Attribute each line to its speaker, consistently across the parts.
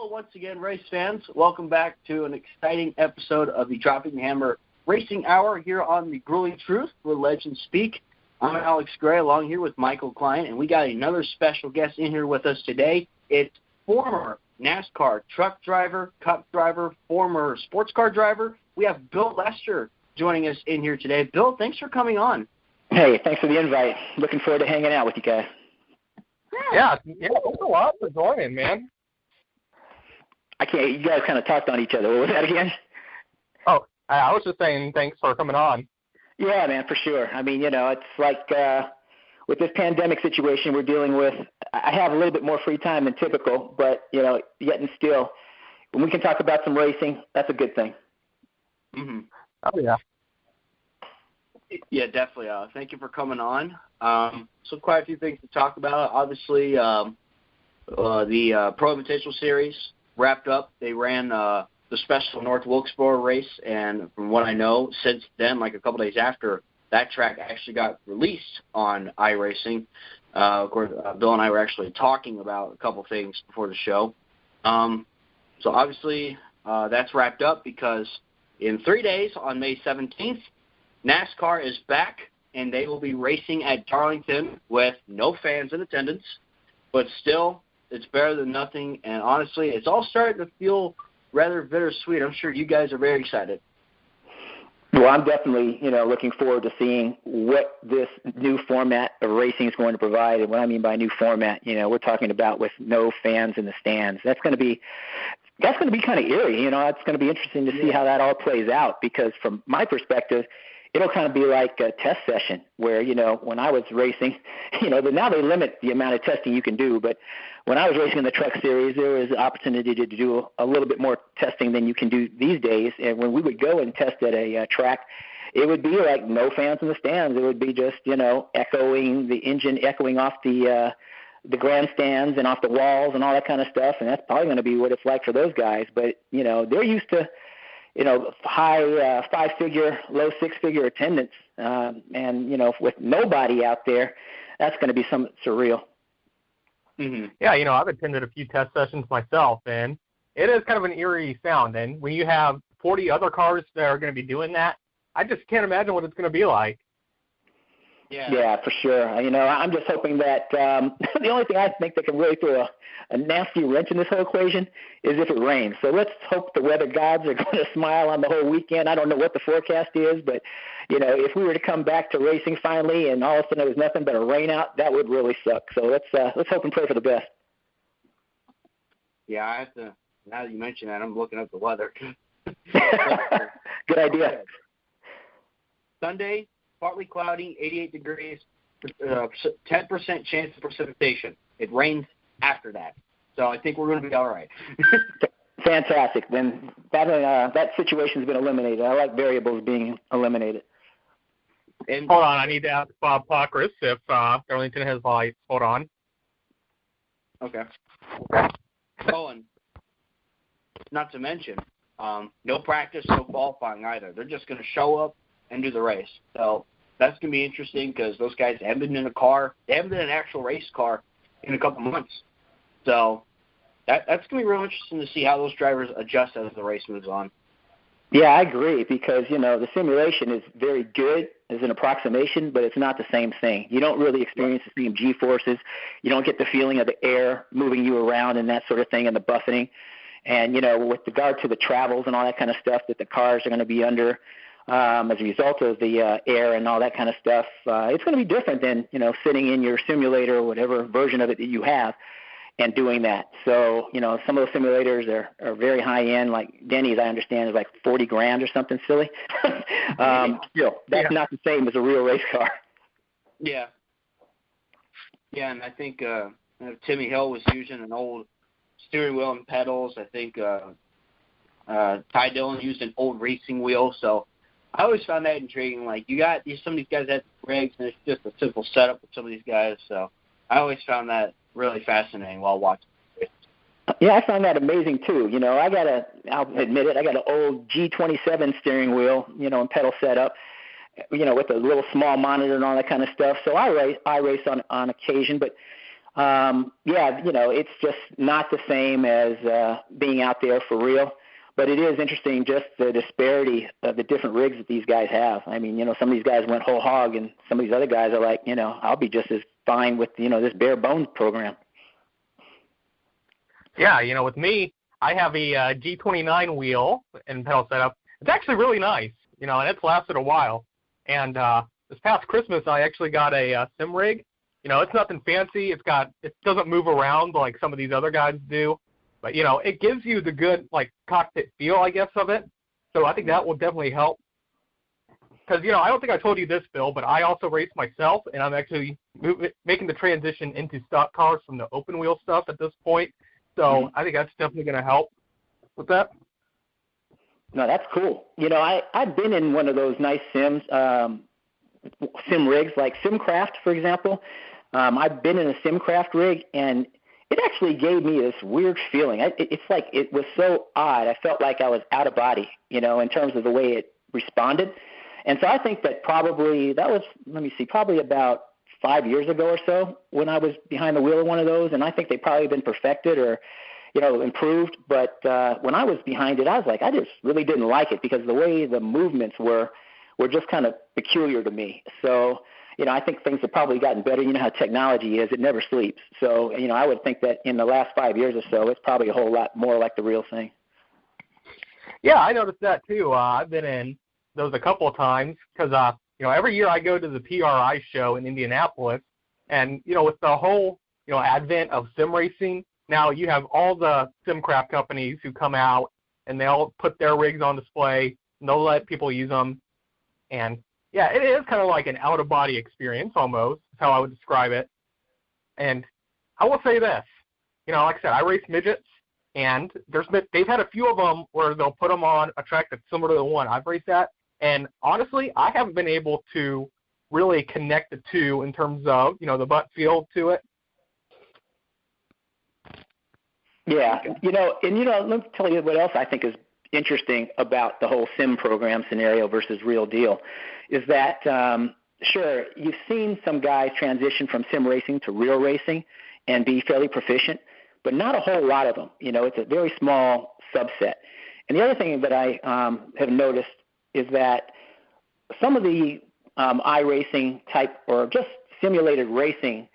Speaker 1: Hello once again, race fans. Welcome back to an exciting episode of the Dropping the Hammer Racing Hour here on the Grueling Truth, where legends speak. I'm Alex Gray, along here with Michael Klein, and we got another special guest in here with us today. It's former NASCAR truck driver, cup driver, former sports car driver. We have Bill Lester joining us in here today. Bill, thanks for coming on.
Speaker 2: Hey, thanks for the invite. Looking forward to hanging out with you guys.
Speaker 3: Yeah, thanks a lot for joining, man.
Speaker 2: You guys kind of talked on each other. What was that again?
Speaker 3: Oh, I was just saying thanks for coming on.
Speaker 2: Yeah, man, for sure. I mean, it's like with this pandemic situation we're dealing with, I have a little bit more free time than typical, but, yet and still, when we can talk about some racing, that's a good thing.
Speaker 1: Mm-hmm.
Speaker 3: Oh, yeah.
Speaker 1: Yeah, definitely. Thank you for coming on. So quite a few things to talk about. Obviously, the Pro Invitational Series wrapped up. They ran the special North Wilkesboro race, and from what I know, since then, like a couple days after, that track actually got released on iRacing. Of course, Bill and I were actually talking about a couple things before the show. So obviously, that's wrapped up because in 3 days, on May 17th, NASCAR is back, and they will be racing at Darlington with no fans in attendance, but still, it's better than nothing, and honestly, it's all starting to feel rather bittersweet. I'm sure you guys are very excited.
Speaker 2: Well, I'm definitely, looking forward to seeing what this new format of racing is going to provide. And what I mean by new format, we're talking about with no fans in the stands. That's going to be kind of eerie. It's going to be interesting to see how that all plays out, because from my perspective, it'll kind of be like a test session where, when I was racing, now they limit the amount of testing you can do. But when I was racing in the truck series, there was an opportunity to do a little bit more testing than you can do these days. And when we would go and test at a track, it would be like no fans in the stands. It would be just, echoing the engine, echoing off the grandstands and off the walls and all that kind of stuff. And that's probably going to be what it's like for those guys. But, they're used to, high five-figure, low six-figure attendance. And, with nobody out there, that's going to be something surreal.
Speaker 3: Mm-hmm. Yeah, I've attended a few test sessions myself, and it is kind of an eerie sound. And when you have 40 other cars that are going to be doing that, I just can't imagine what it's going to be like.
Speaker 2: Yeah, for sure. I'm just hoping that the only thing I think that can really throw a nasty wrench in this whole equation is if it rains. So let's hope the weather gods are going to smile on the whole weekend. I don't know what the forecast is, but, if we were to come back to racing finally and all of a sudden there was nothing but a rain out, that would really suck. So let's hope and pray for the best.
Speaker 1: Yeah, I have to. Now that you mention that, I'm looking up the weather.
Speaker 2: Good idea.
Speaker 1: Sunday, partly cloudy, 88 degrees, 10% chance of precipitation. It rains after that. So I think we're going to be all right.
Speaker 2: Fantastic. Then that situation's been eliminated. I like variables being eliminated.
Speaker 1: And
Speaker 3: hold on, I need to ask Bob Pockris if Darlington has lights. Hold on.
Speaker 1: Okay. Oh, and not to mention, no practice, no qualifying either. They're just going to show up and do the race. So that's going to be interesting because those guys haven't been in a car. They haven't been in an actual race car in a couple months. So that's going to be real interesting to see how those drivers adjust as the race moves on.
Speaker 2: Yeah, I agree because, the simulation is very good as an approximation, but it's not the same thing. You don't really experience the same G-forces. You don't get the feeling of the air moving you around and that sort of thing and the buffeting. And, with regard to the travels and all that kind of stuff that the cars are going to be under as a result of the air and all that kind of stuff, it's going to be different than, sitting in your simulator or whatever version of it that you have and doing that. So, some of those simulators are very high end, like Denny's, I understand, is like $40,000 or something silly. That's not the same as a real race car.
Speaker 1: Yeah. Yeah, and I think Timmy Hill was using an old steering wheel and pedals. I think Ty Dillon used an old racing wheel. So I always found that intriguing. Like, some of these guys have rigs, and it's just a simple setup with some of these guys. So I always found that really fascinating while watching.
Speaker 2: Yeah, I found that amazing too. I'll admit it, I got an old G27 steering wheel, and pedal setup, with a little small monitor and all that kind of stuff. So I race on occasion, but Yeah, it's just not the same as being out there for real. But it is interesting just the disparity of the different rigs that these guys have. I mean, some of these guys went whole hog, and some of these other guys are like, I'll be just as fine with, this bare bones program.
Speaker 3: Yeah, with me, I have a G29 wheel and pedal setup. It's actually really nice, and it's lasted a while. And this past Christmas, I actually got a sim rig. It's nothing fancy. It doesn't move around like some of these other guys do. But, it gives you the good, cockpit feel, I guess, of it. So I think that will definitely help. Because, I don't think I told you this, Bill, but I also race myself, and I'm actually making the transition into stock cars from the open wheel stuff at this point. So I think that's definitely going to help with that.
Speaker 2: No, that's cool. I've been in one of those nice sim rigs, like Simcraft, for example. I've been in a Simcraft rig, and it actually gave me this weird feeling. It's like it was so odd. I felt like I was out of body, in terms of the way it responded. And so I think that probably about 5 years ago or so when I was behind the wheel of one of those, and I think they've probably been perfected or, improved. But when I was behind it, I was like, I just really didn't like it because the way the movements were just kind of peculiar to me. So, I think things have probably gotten better. You know how technology is. It never sleeps. So, I would think that in the last 5 years or so, it's probably a whole lot more like the real thing.
Speaker 3: Yeah, I noticed that too. I've been in those a couple of times because, every year I go to the PRI show in Indianapolis, and, with the whole, advent of sim racing, now you have all the Simcraft companies who come out, and they'll put their rigs on display, and they'll let people use them. And, yeah, it is kind of like an out-of-body experience almost, is how I would describe it. And I will say this, like I said, I race midgets, and they've had a few of them where they'll put them on a track that's similar to the one I've raced at. And honestly, I haven't been able to really connect the two in terms of, the butt feel to it.
Speaker 2: Yeah, let me tell you what else I think is interesting about the whole sim program scenario versus real deal is that, sure, you've seen some guys transition from sim racing to real racing and be fairly proficient, but not a whole lot of them. It's a very small subset. And the other thing that I have noticed is that some of the iRacing type or just simulated racing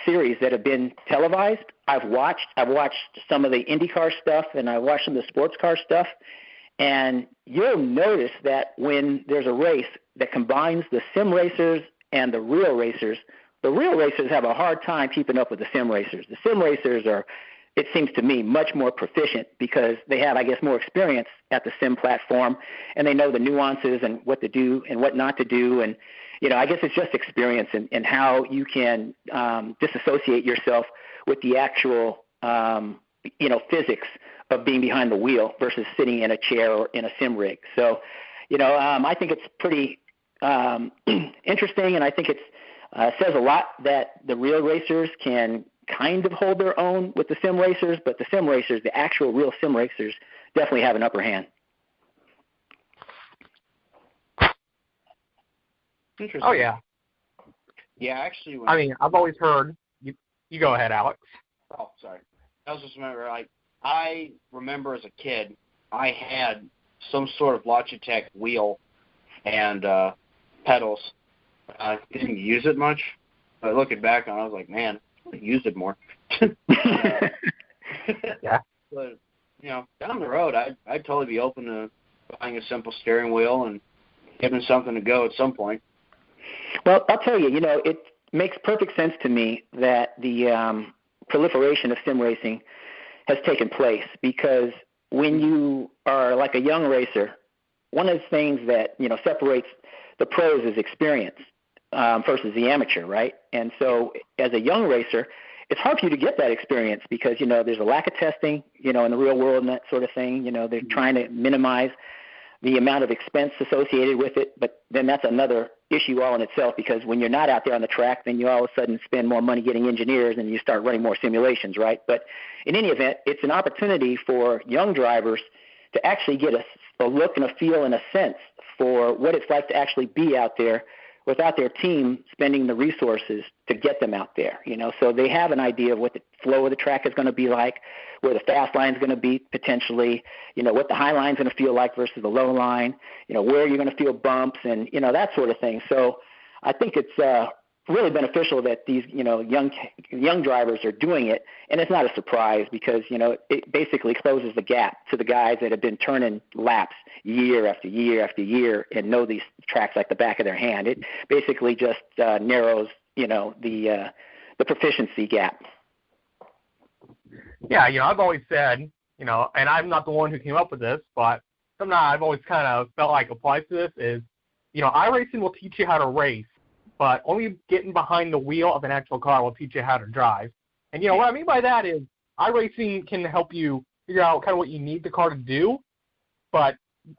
Speaker 2: series that have been televised, I've watched some of the IndyCar stuff and I watched some of the sports car stuff, and you'll notice that when there's a race that combines the sim racers and the real racers have a hard time keeping up with the sim racers. The sim racers are, it seems to me, much more proficient because they have, I guess, more experience at the sim platform, and they know the nuances and what to do and what not to do. And, I guess it's just experience and how you can disassociate yourself with the actual, physics of being behind the wheel versus sitting in a chair or in a sim rig. So, I think it's pretty interesting, and I think it says a lot that the real racers can kind of hold their own with the sim racers, but the sim racers, the actual real sim racers, definitely have an upper hand.
Speaker 1: Interesting.
Speaker 3: Oh, yeah.
Speaker 1: Yeah, actually.
Speaker 3: I've always heard. You go ahead, Alex.
Speaker 1: Oh, sorry. I was just remember, I remember as a kid, I had some sort of Logitech wheel and pedals. I didn't use it much, but looking back on it, I was like, man, I used it more.
Speaker 3: Yeah.
Speaker 1: But, down the road, I'd totally be open to buying a simple steering wheel and giving something to go at some point.
Speaker 2: Well, I'll tell you, it makes perfect sense to me that the proliferation of sim racing has taken place because when you are like a young racer, one of the things that, separates the pros is experience versus the amateur, right? And so as a young racer, it's hard for you to get that experience because, there's a lack of testing, in the real world and that sort of thing. They're trying to minimize the amount of expense associated with it, but then that's another issue all in itself because when you're not out there on the track, then you all of a sudden spend more money getting engineers and you start running more simulations, right? But in any event, it's an opportunity for young drivers to actually get a look and a feel and a sense for what it's like to actually be out there without their team spending the resources to get them out there, so they have an idea of what the flow of the track is going to be like, where the fast line is going to be potentially, what the high line is going to feel like versus the low line, where you're going to feel bumps and, that sort of thing. So I think it's really beneficial that these, young drivers are doing it, and it's not a surprise because, it basically closes the gap to the guys that have been turning laps year after year after year and know these tracks like the back of their hand. It basically just narrows, the proficiency gap.
Speaker 3: Yeah, I've always said, and I'm not the one who came up with this, but something I've always kind of felt like applies to this is, iRacing will teach you how to race, but only getting behind the wheel of an actual car will teach you how to drive. And, what I mean by that is iRacing can help you figure out kind of what you need the car to do, but,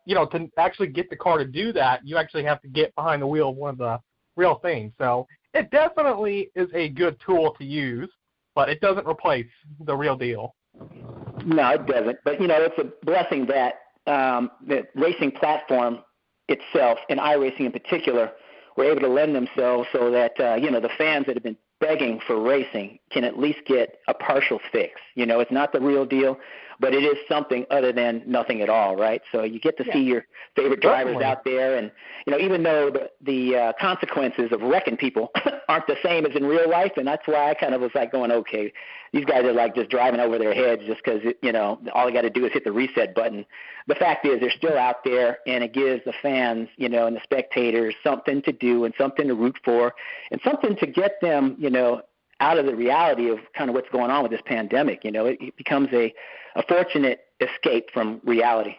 Speaker 3: to actually get the car to do that, you actually have to get behind the wheel of one of the real things. So it definitely is a good tool to use, but it doesn't replace the real deal.
Speaker 2: No, it doesn't. But, it's a blessing that the racing platform itself, and iRacing in particular, were able to lend themselves so that, the fans that have been begging for racing can at least get a partial fix. It's not the real deal, but it is something other than nothing at all, right? So you get to see your favorite drivers out there, and, even though the consequences of wrecking people aren't the same as in real life, and that's why I kind of was like going, okay, these guys are like just driving over their heads just because, all they got to do is hit the reset button. The fact is they're still out there, and it gives the fans, and the spectators something to do and something to root for and something to get them, out of the reality of kind of what's going on with this pandemic. It becomes a fortunate escape from reality.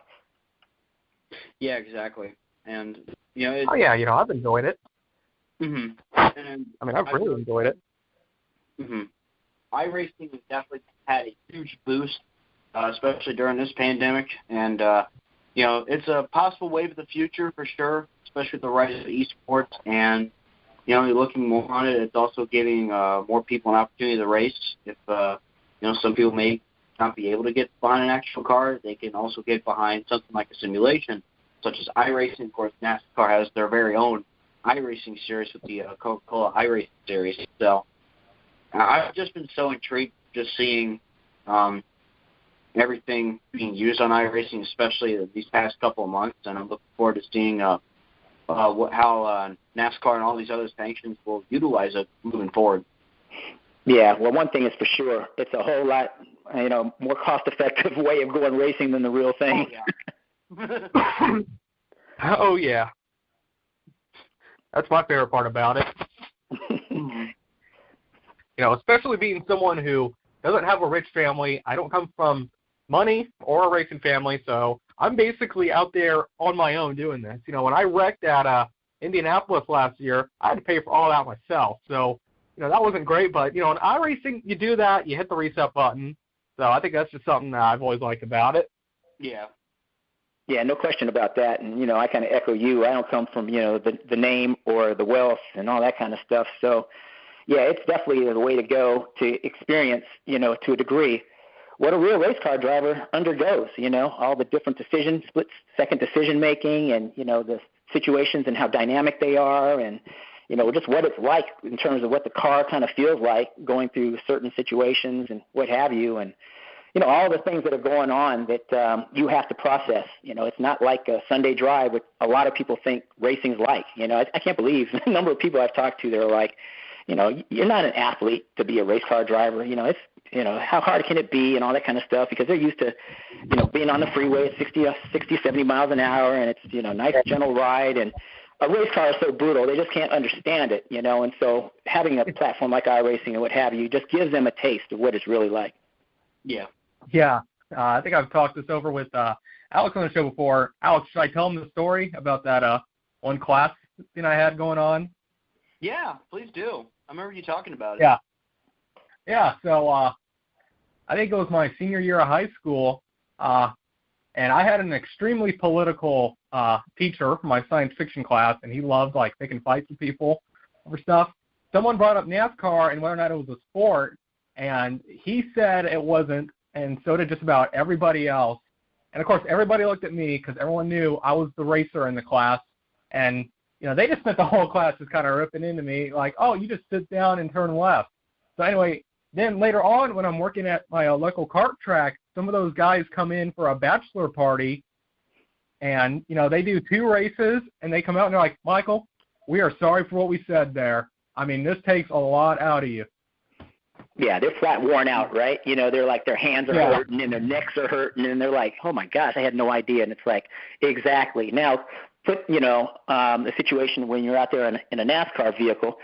Speaker 1: Yeah, exactly. And,
Speaker 3: I've enjoyed it.
Speaker 1: Mm-hmm. And
Speaker 3: I've really enjoyed it.
Speaker 1: Mm-hmm. iRacing has definitely had a huge boost, especially during this pandemic. And, it's a possible wave of the future for sure, especially with the rise of esports. And, you're looking more on it, it's also giving more people an opportunity to race. If, some people may not be able to get behind an actual car, they can also get behind something like a simulation, such as iRacing. Of course, NASCAR has their very own iRacing series with the Coca-Cola iRacing series. So I've just been so intrigued just seeing everything being used on iRacing, especially these past couple of months, and I'm looking forward to seeing how NASCAR and all these other sanctions will utilize it moving forward.
Speaker 2: Yeah, well, one thing is for sure, it's a whole lot, more cost-effective way of going racing than the real thing.
Speaker 1: Oh, yeah.
Speaker 3: Oh, yeah. That's my favorite part about it. Especially being someone who doesn't have a rich family. I don't come from money or a racing family, so I'm basically out there on my own doing this. When I wrecked at Indianapolis last year, I had to pay for all that myself. So, that wasn't great, but, in iRacing, you do that, you hit the reset button. So I think that's just something that I've always liked about it.
Speaker 1: Yeah.
Speaker 2: Yeah, no question about that. And, I kind of echo you. I don't come from, the name or the wealth and all that kind of stuff. So, yeah, it's definitely the way to go to experience, to a degree, what a real race car driver undergoes, all the different split-second decision-making and, the situations and how dynamic they are and, just what it's like in terms of what the car kind of feels like going through certain situations and what have you. And, all the things that are going on that you have to process. It's not like a Sunday drive, which a lot of people think racing's like. I can't believe the number of people I've talked to that are like, you're not an athlete to be a race car driver. It's, how hard can it be and all that kind of stuff because they're used to, being on the freeway at 60, 70 miles an hour and it's, nice gentle ride. And a race car is so brutal, they just can't understand it, And so having a platform like iRacing and what have you just gives them a taste of what it's really like.
Speaker 1: Yeah.
Speaker 3: Yeah. I think I've talked this over with Alex on the show before. Alex, should I tell him the story about that one class thing I had going on?
Speaker 1: Yeah, please do. I remember you talking about it.
Speaker 3: Yeah. Yeah, so I think it was my senior year of high school, and I had an extremely political teacher for my science fiction class, and he loved, picking fights with people over stuff. Someone brought up NASCAR and whether or not it was a sport, and he said it wasn't, and so did just about everybody else. And, of course, everybody looked at me because everyone knew I was the racer in the class. And, they just spent the whole class just kind of ripping into me like, oh, you just sit down and turn left. So anyway, then later on when I'm working at my local kart track, some of those guys come in for a bachelor party, and, they do 2 races, and they come out and they're like, Michael, we are sorry for what we said there. I mean, this takes a lot out of you.
Speaker 2: Yeah, they're flat worn out, right? They're like their hands are hurting and their necks are hurting, and they're like, oh, my gosh, I had no idea. And it's like, exactly. Now, put, the situation when you're out there in a NASCAR vehicle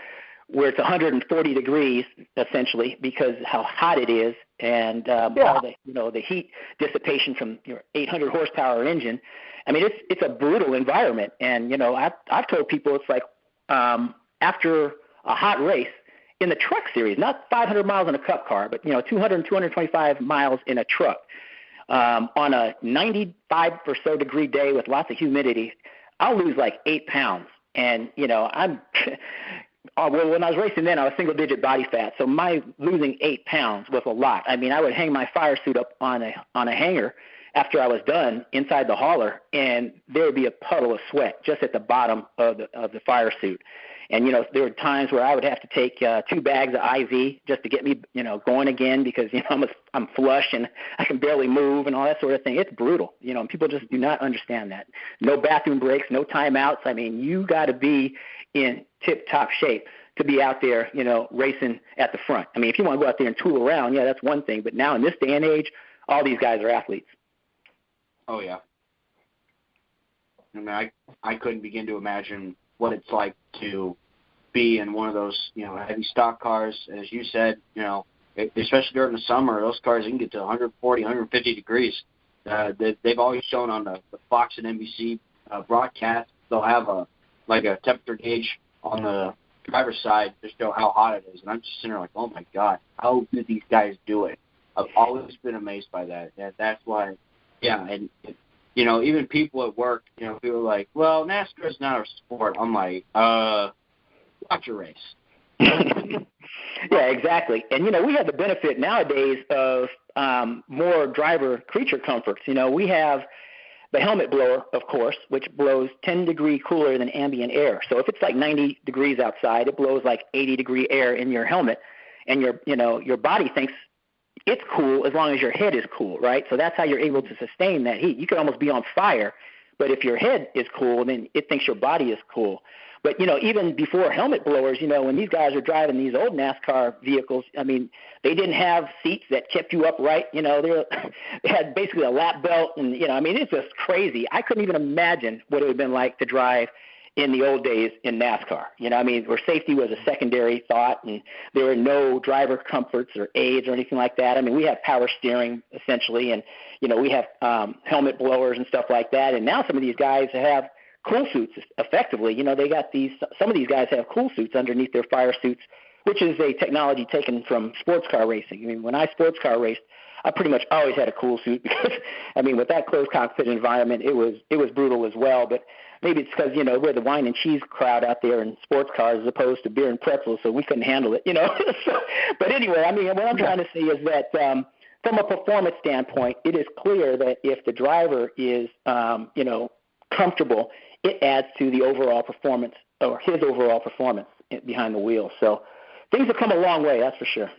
Speaker 2: where it's 140 degrees, essentially, because how hot it is and all the, the heat dissipation from your 800 horsepower engine. I mean, it's a brutal environment. And, I've told people it's like after a hot race, in the truck series, not 500 miles in a cup car, but, 200, 225 miles in a truck on a 95 or so degree day with lots of humidity, I'll lose like 8 pounds. And, I'm when I was racing then, I was single-digit body fat, so my losing 8 pounds was a lot. I mean, I would hang my fire suit up on a hanger after I was done inside the hauler, and there would be a puddle of sweat just at the bottom of the fire suit. And, there were times where I would have to take 2 bags of IV just to get me, going again because, I'm flush and I can barely move and all that sort of thing. It's brutal, and people just do not understand that. No bathroom breaks, no timeouts. I mean, you got to be in tip-top shape to be out there, racing at the front. I mean, if you want to go out there and tool around, yeah, that's one thing. But now in this day and age, all these guys are athletes.
Speaker 1: Oh, yeah. I mean, I couldn't begin to imagine what it's like to be in one of those, heavy stock cars. As you said, especially during the summer, those cars can get to 140, 150 degrees. They've always shown on the Fox and NBC broadcast, they'll have a temperature gauge on the driver's side to show how hot it is. And I'm just sitting there like, oh, my God, how did these guys do it? I've always been amazed by that. That's why, and even people at work, people are like, well, NASCAR is not a sport. I'm like, watch your race.
Speaker 2: Yeah, exactly. And, we have the benefit nowadays of more driver creature comforts. We have the helmet blower, of course, which blows 10 degrees cooler than ambient air. So if it's like 90 degrees outside, it blows like 80-degree air in your helmet, and your body thinks it's cool as long as your head is cool, right? So that's how you're able to sustain that heat. You could almost be on fire, but if your head is cool, then it thinks your body is cool. But, even before helmet blowers, when these guys are driving these old NASCAR vehicles, I mean, they didn't have seats that kept you upright. They had basically a lap belt. And, it's just crazy. I couldn't even imagine what it would have been like to drive in the old days in NASCAR. Where safety was a secondary thought, and there were no driver comforts or aids or anything like that. I mean, we have power steering, essentially, and, we have helmet blowers and stuff like that. And now some of these guys have cool suits, effectively. They got some of these guys have cool suits underneath their fire suits, which is a technology taken from sports car racing. I mean, when I sports car raced, I pretty much always had a cool suit because, with that closed cockpit environment, it was brutal as well. But maybe it's because, we're the wine and cheese crowd out there in sports cars as opposed to beer and pretzels, so we couldn't handle it, But anyway, what I'm trying to say is that from a performance standpoint, it is clear that if the driver is, comfortable, it adds to the overall performance or his overall performance behind the wheel. So things have come a long way, that's for sure.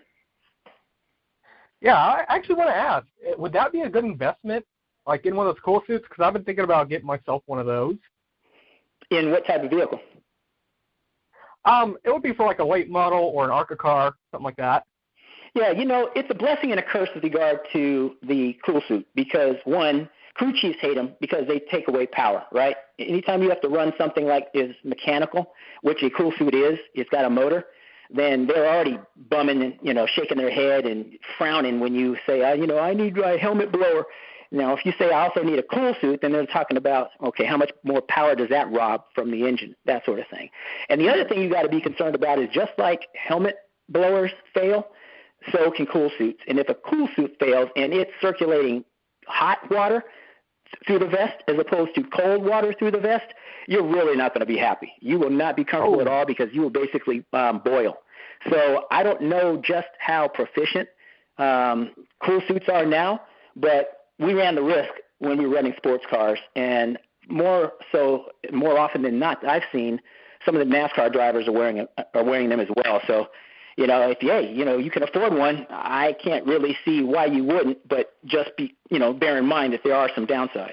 Speaker 3: Yeah, I actually want to ask, would that be a good investment, like in one of those cool suits? Because I've been thinking about getting myself one of those.
Speaker 2: In what type of vehicle?
Speaker 3: It would be for like a late model or an ARCA car, something like that.
Speaker 2: Yeah, it's a blessing and a curse with regard to the cool suit because, one, crew chiefs hate them because they take away power, right? Anytime you have to run something like is mechanical, which a cool suit is, it's got a motor, then they're already bumming and, shaking their head and frowning when you say, I need a helmet blower. Now, if you say I also need a cool suit, then they're talking about, okay, how much more power does that rob from the engine, that sort of thing. And the other thing you got to be concerned about is just like helmet blowers fail, so can cool suits. And if a cool suit fails and it's circulating hot water through the vest as opposed to cold water through the vest, you're really not going to be happy. You will not be comfortable at all because you will basically boil. So I don't know just how proficient cool suits are now, but we ran the risk when we were running sports cars, and more often than not, I've seen some of the NASCAR drivers are wearing them as well. So, you know, if you can afford one, I can't really see why you wouldn't, but just bear in mind that there are some downsides.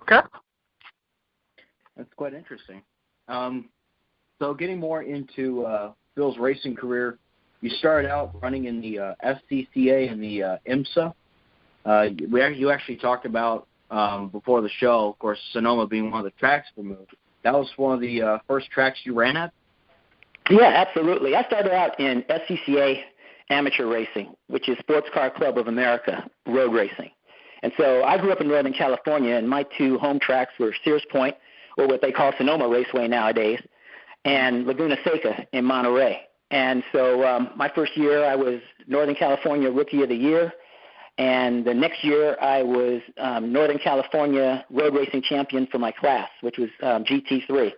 Speaker 3: Okay.
Speaker 1: That's quite interesting. So getting more into Phil's racing career, you started out running in the SCCA and the IMSA. You actually talked about before the show, of course, Sonoma being one of the tracks removed. That was one of the first tracks you ran at?
Speaker 2: Yeah, absolutely. I started out in SCCA amateur racing, which is Sports Car Club of America road racing. And so I grew up in Northern California, and my two home tracks were Sears Point, or what they call Sonoma Raceway nowadays, and Laguna Seca in Monterey. And so my first year I was Northern California Rookie of the Year, and the next year I was Northern California Road Racing Champion for my class, which was GT3.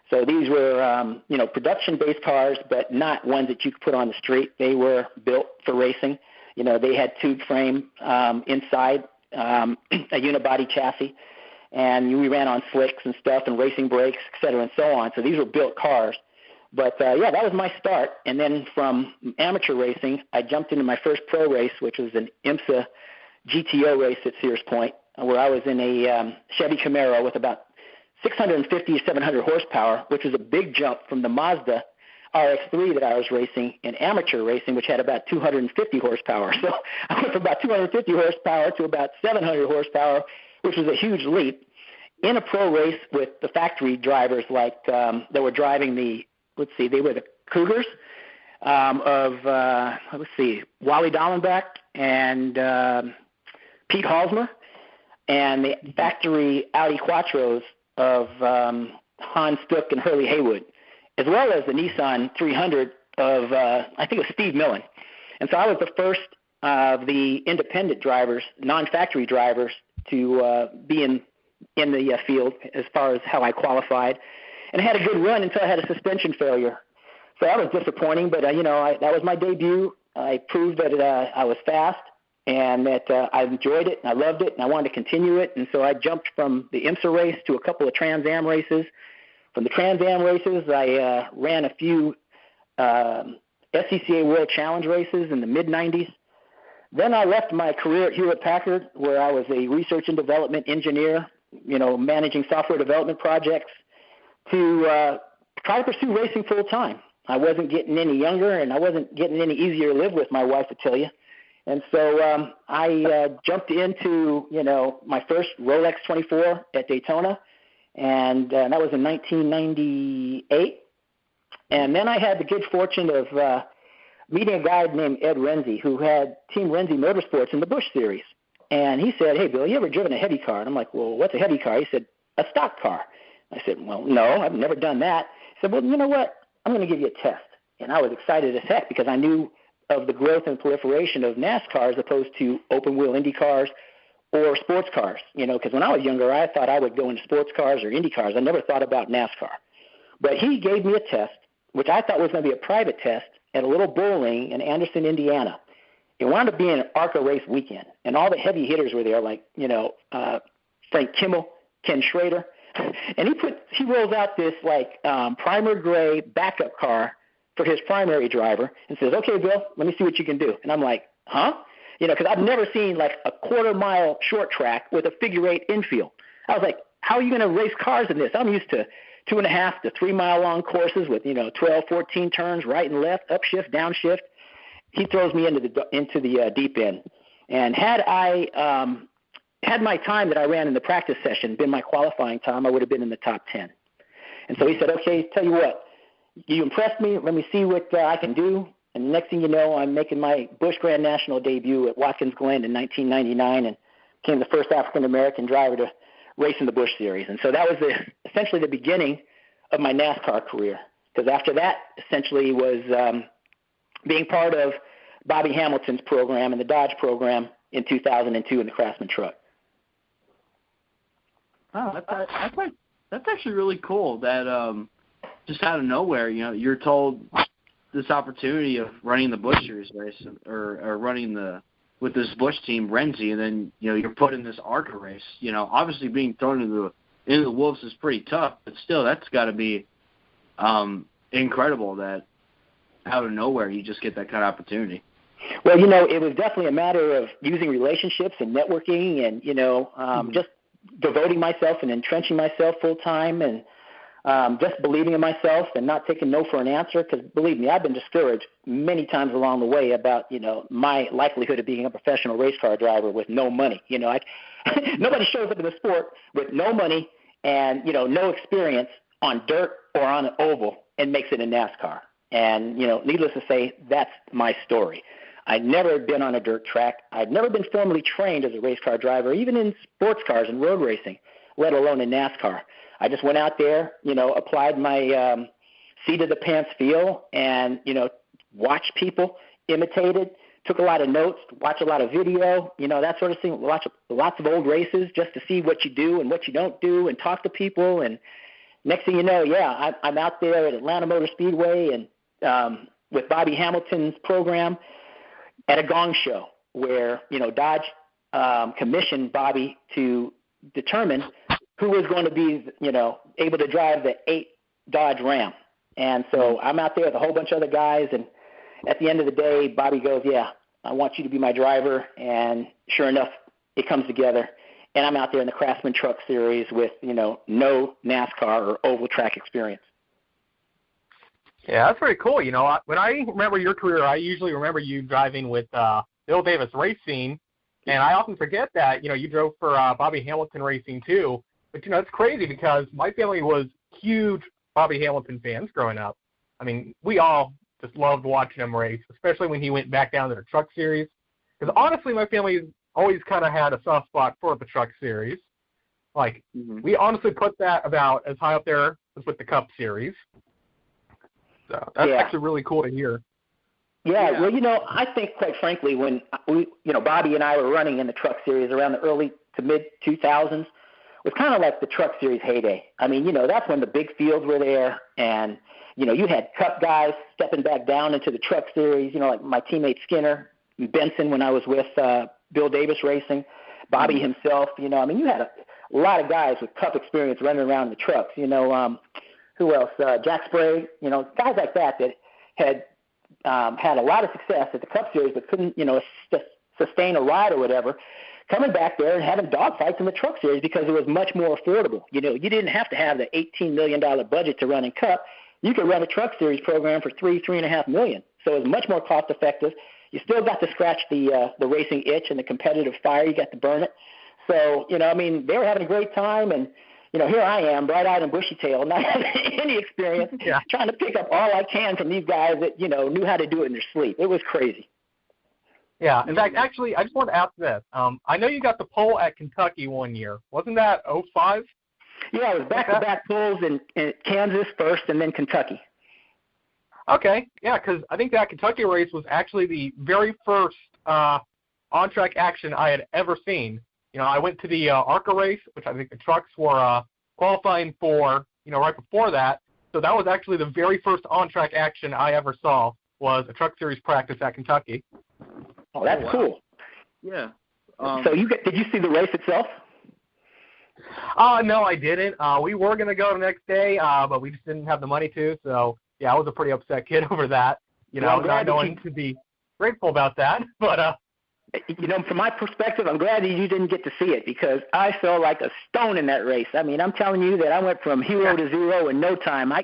Speaker 2: So these were, production-based cars, but not ones that you could put on the street. They were built for racing. You know, they had tube frame inside, a unibody chassis, and we ran on slicks and stuff and racing brakes, et cetera, and so on. So these were built cars. But, that was my start. And then from amateur racing, I jumped into my first pro race, which was an IMSA GTO race at Sears Point, where I was in a Chevy Camaro with about 650 to 700 horsepower, which was a big jump from the Mazda RX-3 that I was racing in amateur racing, which had about 250 horsepower. So I went from about 250 horsepower to about 700 horsepower, which was a huge leap, in a pro race with the factory drivers like that were driving they were the Cougars Wally Dallenbach and Pete Halsmer, and the factory Audi Quattros of Hans Stuck and Hurley Haywood, as well as the Nissan 300 of, I think it was Steve Millen. And so I was the first of the independent drivers, non-factory drivers, to be in the field as far as how I qualified. And I had a good run until I had a suspension failure. So that was disappointing, but, that was my debut. I proved that I was fast and that I enjoyed it and I loved it and I wanted to continue it. And so I jumped from the IMSA race to a couple of Trans Am races. From the Trans Am races, I ran a few SCCA World Challenge races in the mid-'90s. Then I left my career at Hewlett-Packard, where I was a research and development engineer, managing software development projects, to try to pursue racing full-time. I wasn't getting any younger, and I wasn't getting any easier to live with, my wife would tell you. And so I jumped into, my first Rolex 24 at Daytona, and that was in 1998. And then I had the good fortune of meeting a guy named Ed Renzi, who had Team Renzi Motorsports in the Busch Series. And he said, "Hey, Bill, you ever driven a heavy car?" And I'm like, "Well, what's a heavy car?" He said, "A stock car." I said, "Well, no, I've never done that." He said, "Well, you know what? I'm going to give you a test." And I was excited as heck because I knew of the growth and proliferation of NASCAR as opposed to open-wheel Indy cars or sports cars. Because when I was younger, I thought I would go into sports cars or Indy cars. I never thought about NASCAR. But he gave me a test, which I thought was going to be a private test, at a little bowling in Anderson, Indiana. It wound up being an ARCA race weekend, and all the heavy hitters were there, like, Frank Kimmel, Ken Schrader. And he rolls out this, primer gray backup car for his primary driver and says, "Okay, Bill, let me see what you can do." And I'm like, huh? Because I've never seen, a quarter-mile short track with a figure-8 infield. I was like, how are you going to race cars in this? I'm used to 2.5 to 3 mile long courses with 12, 14 turns, right and left, upshift, downshift. He throws me into the deep end. And had I had my time that I ran in the practice session been my qualifying time, I would have been in the top 10. And so he said, "Okay, tell you what, you impressed me. Let me see what I can do." And the next thing you know, I'm making my Busch Grand National debut at Watkins Glen in 1999 and became the first African-American driver to race in the Busch Series. And so that was essentially the beginning of my NASCAR career, because after that essentially was being part of Bobby Hamilton's program and the Dodge program in 2002 in the Craftsman truck.
Speaker 1: Oh, that's actually really cool that just out of nowhere, you're told this opportunity of running the Busch Series race or running the with this Busch team, Renzi, and then, you're put in this ARCA race. Obviously being thrown into the wolves is pretty tough, but still, that's got to be incredible that out of nowhere you just get that kind of opportunity.
Speaker 2: Well, it was definitely a matter of using relationships and networking and, just devoting myself and entrenching myself full time and just believing in myself and not taking no for an answer, because believe me, I've been discouraged many times along the way about, my likelihood of being a professional race car driver with no money. Nobody shows up in the sport with no money and, no experience on dirt or on an oval and makes it in NASCAR. And, needless to say, that's my story. I'd never been on a dirt track. I'd never been formally trained as a race car driver, even in sports cars and road racing, let alone in NASCAR. I just went out there, applied my seat of the pants feel and, watched people, imitated, took a lot of notes, watched a lot of video, that sort of thing, watch lots of old races just to see what you do and what you don't do and talk to people. And next thing you know, I'm out there at Atlanta Motor Speedway and with Bobby Hamilton's program at a gong show where, Dodge commissioned Bobby to determine who was going to be, able to drive the 8 Dodge Ram. And so I'm out there with a whole bunch of other guys, and at the end of the day, Bobby goes, I want you to be my driver, and sure enough, it comes together, and I'm out there in the Craftsman Truck Series with, no NASCAR or oval track experience.
Speaker 3: Yeah, that's very cool. When I remember your career, I usually remember you driving with Bill Davis Racing, and I often forget that, you drove for Bobby Hamilton Racing too. But, it's crazy because my family was huge Bobby Hamilton fans growing up. I mean, we all just loved watching him race, especially when he went back down to the Truck Series. Because honestly, my family always kind of had a soft spot for the Truck Series. Like, we honestly put that about as high up there as with the Cup Series. So that's actually really cool to hear.
Speaker 2: Yeah, well, I think, quite frankly, when we, Bobby and I were running in the Truck Series around the early to mid-2000s, it was kind of like the Truck Series heyday. I mean, that's when the big fields were there, and, you had Cup guys stepping back down into the Truck Series, like my teammate Skinner, Benson when I was with Bill Davis Racing, Bobby himself, you had a lot of guys with Cup experience running around the trucks, who else? Jack Sprague, guys like that had had a lot of success at the Cup Series but couldn't, sustain a ride or whatever, coming back there and having dogfights in the Truck Series because it was much more affordable. You didn't have to have the $18 million budget to run in Cup. You could run a Truck Series program for $3.5 million. So it was much more cost effective. You still got to scratch the racing itch and the competitive fire. You got to burn it. So, they were having a great time, and, here I am, bright-eyed and bushy-tailed, not having any experience, trying to pick up all I can from these guys that, knew how to do it in their sleep. It was crazy.
Speaker 3: Yeah. In fact, actually, I just want to ask this. I know you got the pole at Kentucky one year. Wasn't that 05?
Speaker 2: Yeah, it was back-to-back poles in Kansas first and then Kentucky.
Speaker 3: Okay. Yeah, because I think that Kentucky race was actually the very first on-track action I had ever seen. I went to the ARCA race, which I think the trucks were qualifying for, right before that. So that was actually the very first on-track action I ever saw was a Truck Series practice at Kentucky.
Speaker 2: Oh, that's cool.
Speaker 1: Yeah.
Speaker 2: So did you see the race itself?
Speaker 3: No, I didn't. We were going to go the next day, but we just didn't have the money to. So, I was a pretty upset kid over that. Not knowing to be grateful about that. But
Speaker 2: from my perspective, I'm glad that you didn't get to see it because I felt like a stone in that race. I mean, I'm telling you that I went from hero to zero in no time. I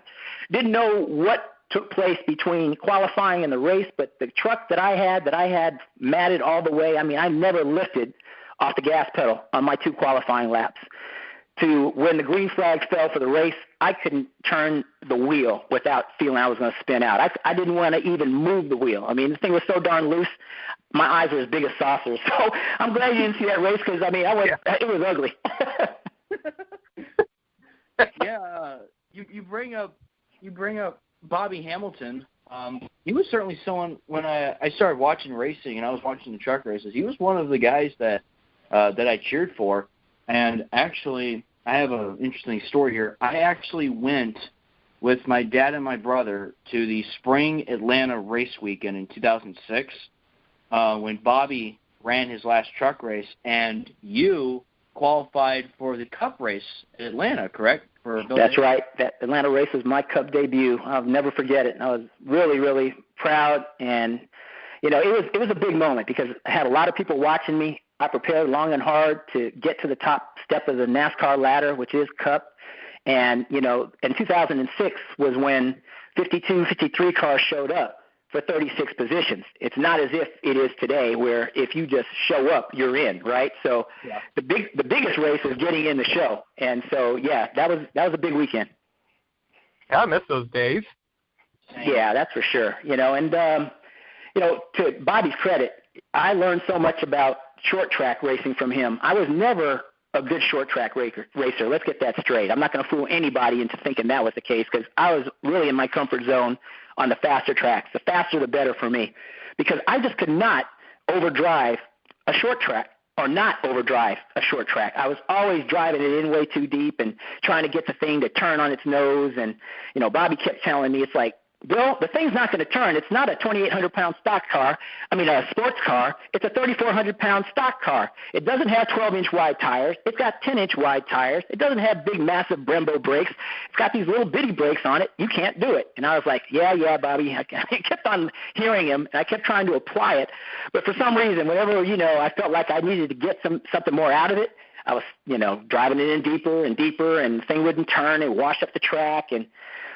Speaker 2: didn't know what took place between qualifying and the race, but the truck that I had matted all the way. I mean, I never lifted off the gas pedal on my 2 qualifying laps. To when the green flag fell for the race, I couldn't turn the wheel without feeling I was going to spin out. I didn't want to even move the wheel. I mean, the thing was so darn loose, my eyes were as big as saucers. So I'm glad you didn't see that race because, I mean, it was ugly.
Speaker 1: Yeah, you bring up Bobby Hamilton. He was certainly someone when I started watching racing and I was watching the truck races. He was one of the guys that I cheered for. And actually, I have an interesting story here. I actually went with my dad and my brother to the Spring Atlanta race weekend in 2006 when Bobby ran his last truck race, and you qualified for the Cup race in Atlanta, correct?
Speaker 2: That's right. That Atlanta race was my Cup debut. I'll never forget it. I was really, really proud, and it was a big moment because I had a lot of people watching me. I prepared long and hard to get to the top step of the NASCAR ladder, which is Cup. And, in 2006 was when 52, 53 cars showed up for 36 positions. It's not as if it is today where if you just show up, you're in, right? So the biggest race was getting in the show. And so, that was a big weekend.
Speaker 3: Yeah, I miss those days.
Speaker 2: Yeah, that's for sure. To Bobby's credit, I learned so much about short track racing from him. I was never a good short track racer. Let's get that straight. I'm not going to fool anybody into thinking that was the case because I was really in my comfort zone on the faster tracks. The faster, the better for me, because I just could not overdrive a short track or not overdrive a short track. I was always driving it in way too deep and trying to get the thing to turn on its nose. And, Bobby kept telling me, it's like, Bill, the thing's not going to turn. It's not a 2,800-pound a sports car. It's a 3,400-pound stock car. It doesn't have 12-inch wide tires. It's got 10-inch wide tires. It doesn't have big, massive Brembo brakes. It's got these little bitty brakes on it. You can't do it. And I was like, yeah, Bobby. I kept on hearing him, and I kept trying to apply it. But for some reason, whenever, I felt like I needed to get something more out of it, I was, driving it in deeper and deeper, and the thing wouldn't turn. It washed up the track.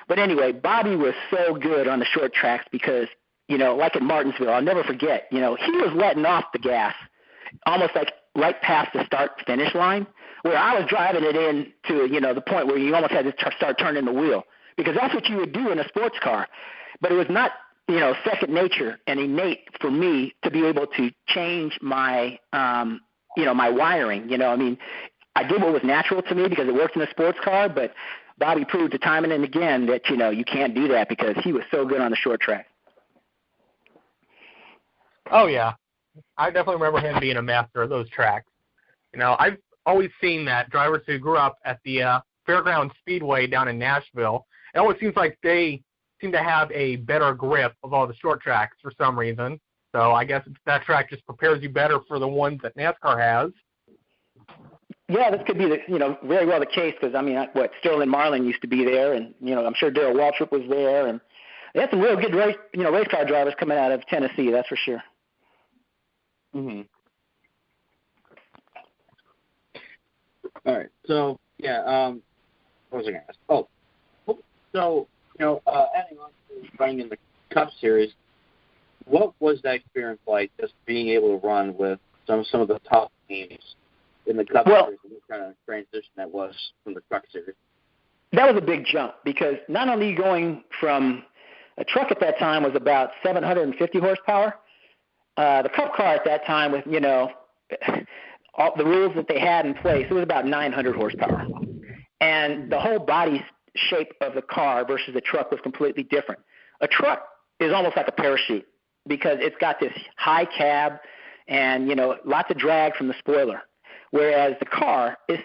Speaker 2: But anyway, Bobby was so good on the short tracks because, like at Martinsville, I'll never forget, he was letting off the gas almost like right past the start-finish line, where I was driving it in to, the point where you almost had to start turning the wheel, because that's what you would do in a sports car. But it was not, second nature and innate for me to be able to change my, my wiring. I did what was natural to me because it worked in a sports car, but Bobby proved time and again that, you can't do that because he was so good on the short track.
Speaker 3: Oh, yeah. I definitely remember him being a master of those tracks. I've always seen that drivers who grew up at the Fairground Speedway down in Nashville, it always seems like they seem to have a better grip of all the short tracks for some reason. So I guess that track just prepares you better for the ones that NASCAR has.
Speaker 2: Yeah, this could be very well the case because, Sterling Marlin used to be there, and, I'm sure Darrell Waltrip was there, and they had some real good race car drivers coming out of Tennessee, that's for sure.
Speaker 1: Mm-hmm. All right, so, what was I going to ask? Oh, so, adding on to running in the Cup Series, what was that experience like, just being able to run with some of the top teams in the Cup Series, and what kind of transition that was from the Truck Series?
Speaker 2: That was a big jump because not only going from a truck at that time was about 750 horsepower, the Cup car at that time with, all the rules that they had in place, it was about 900 horsepower. And the whole body shape of the car versus the truck was completely different. A truck is almost like a parachute because it's got this high cab and, lots of drag from the spoiler. Whereas the car is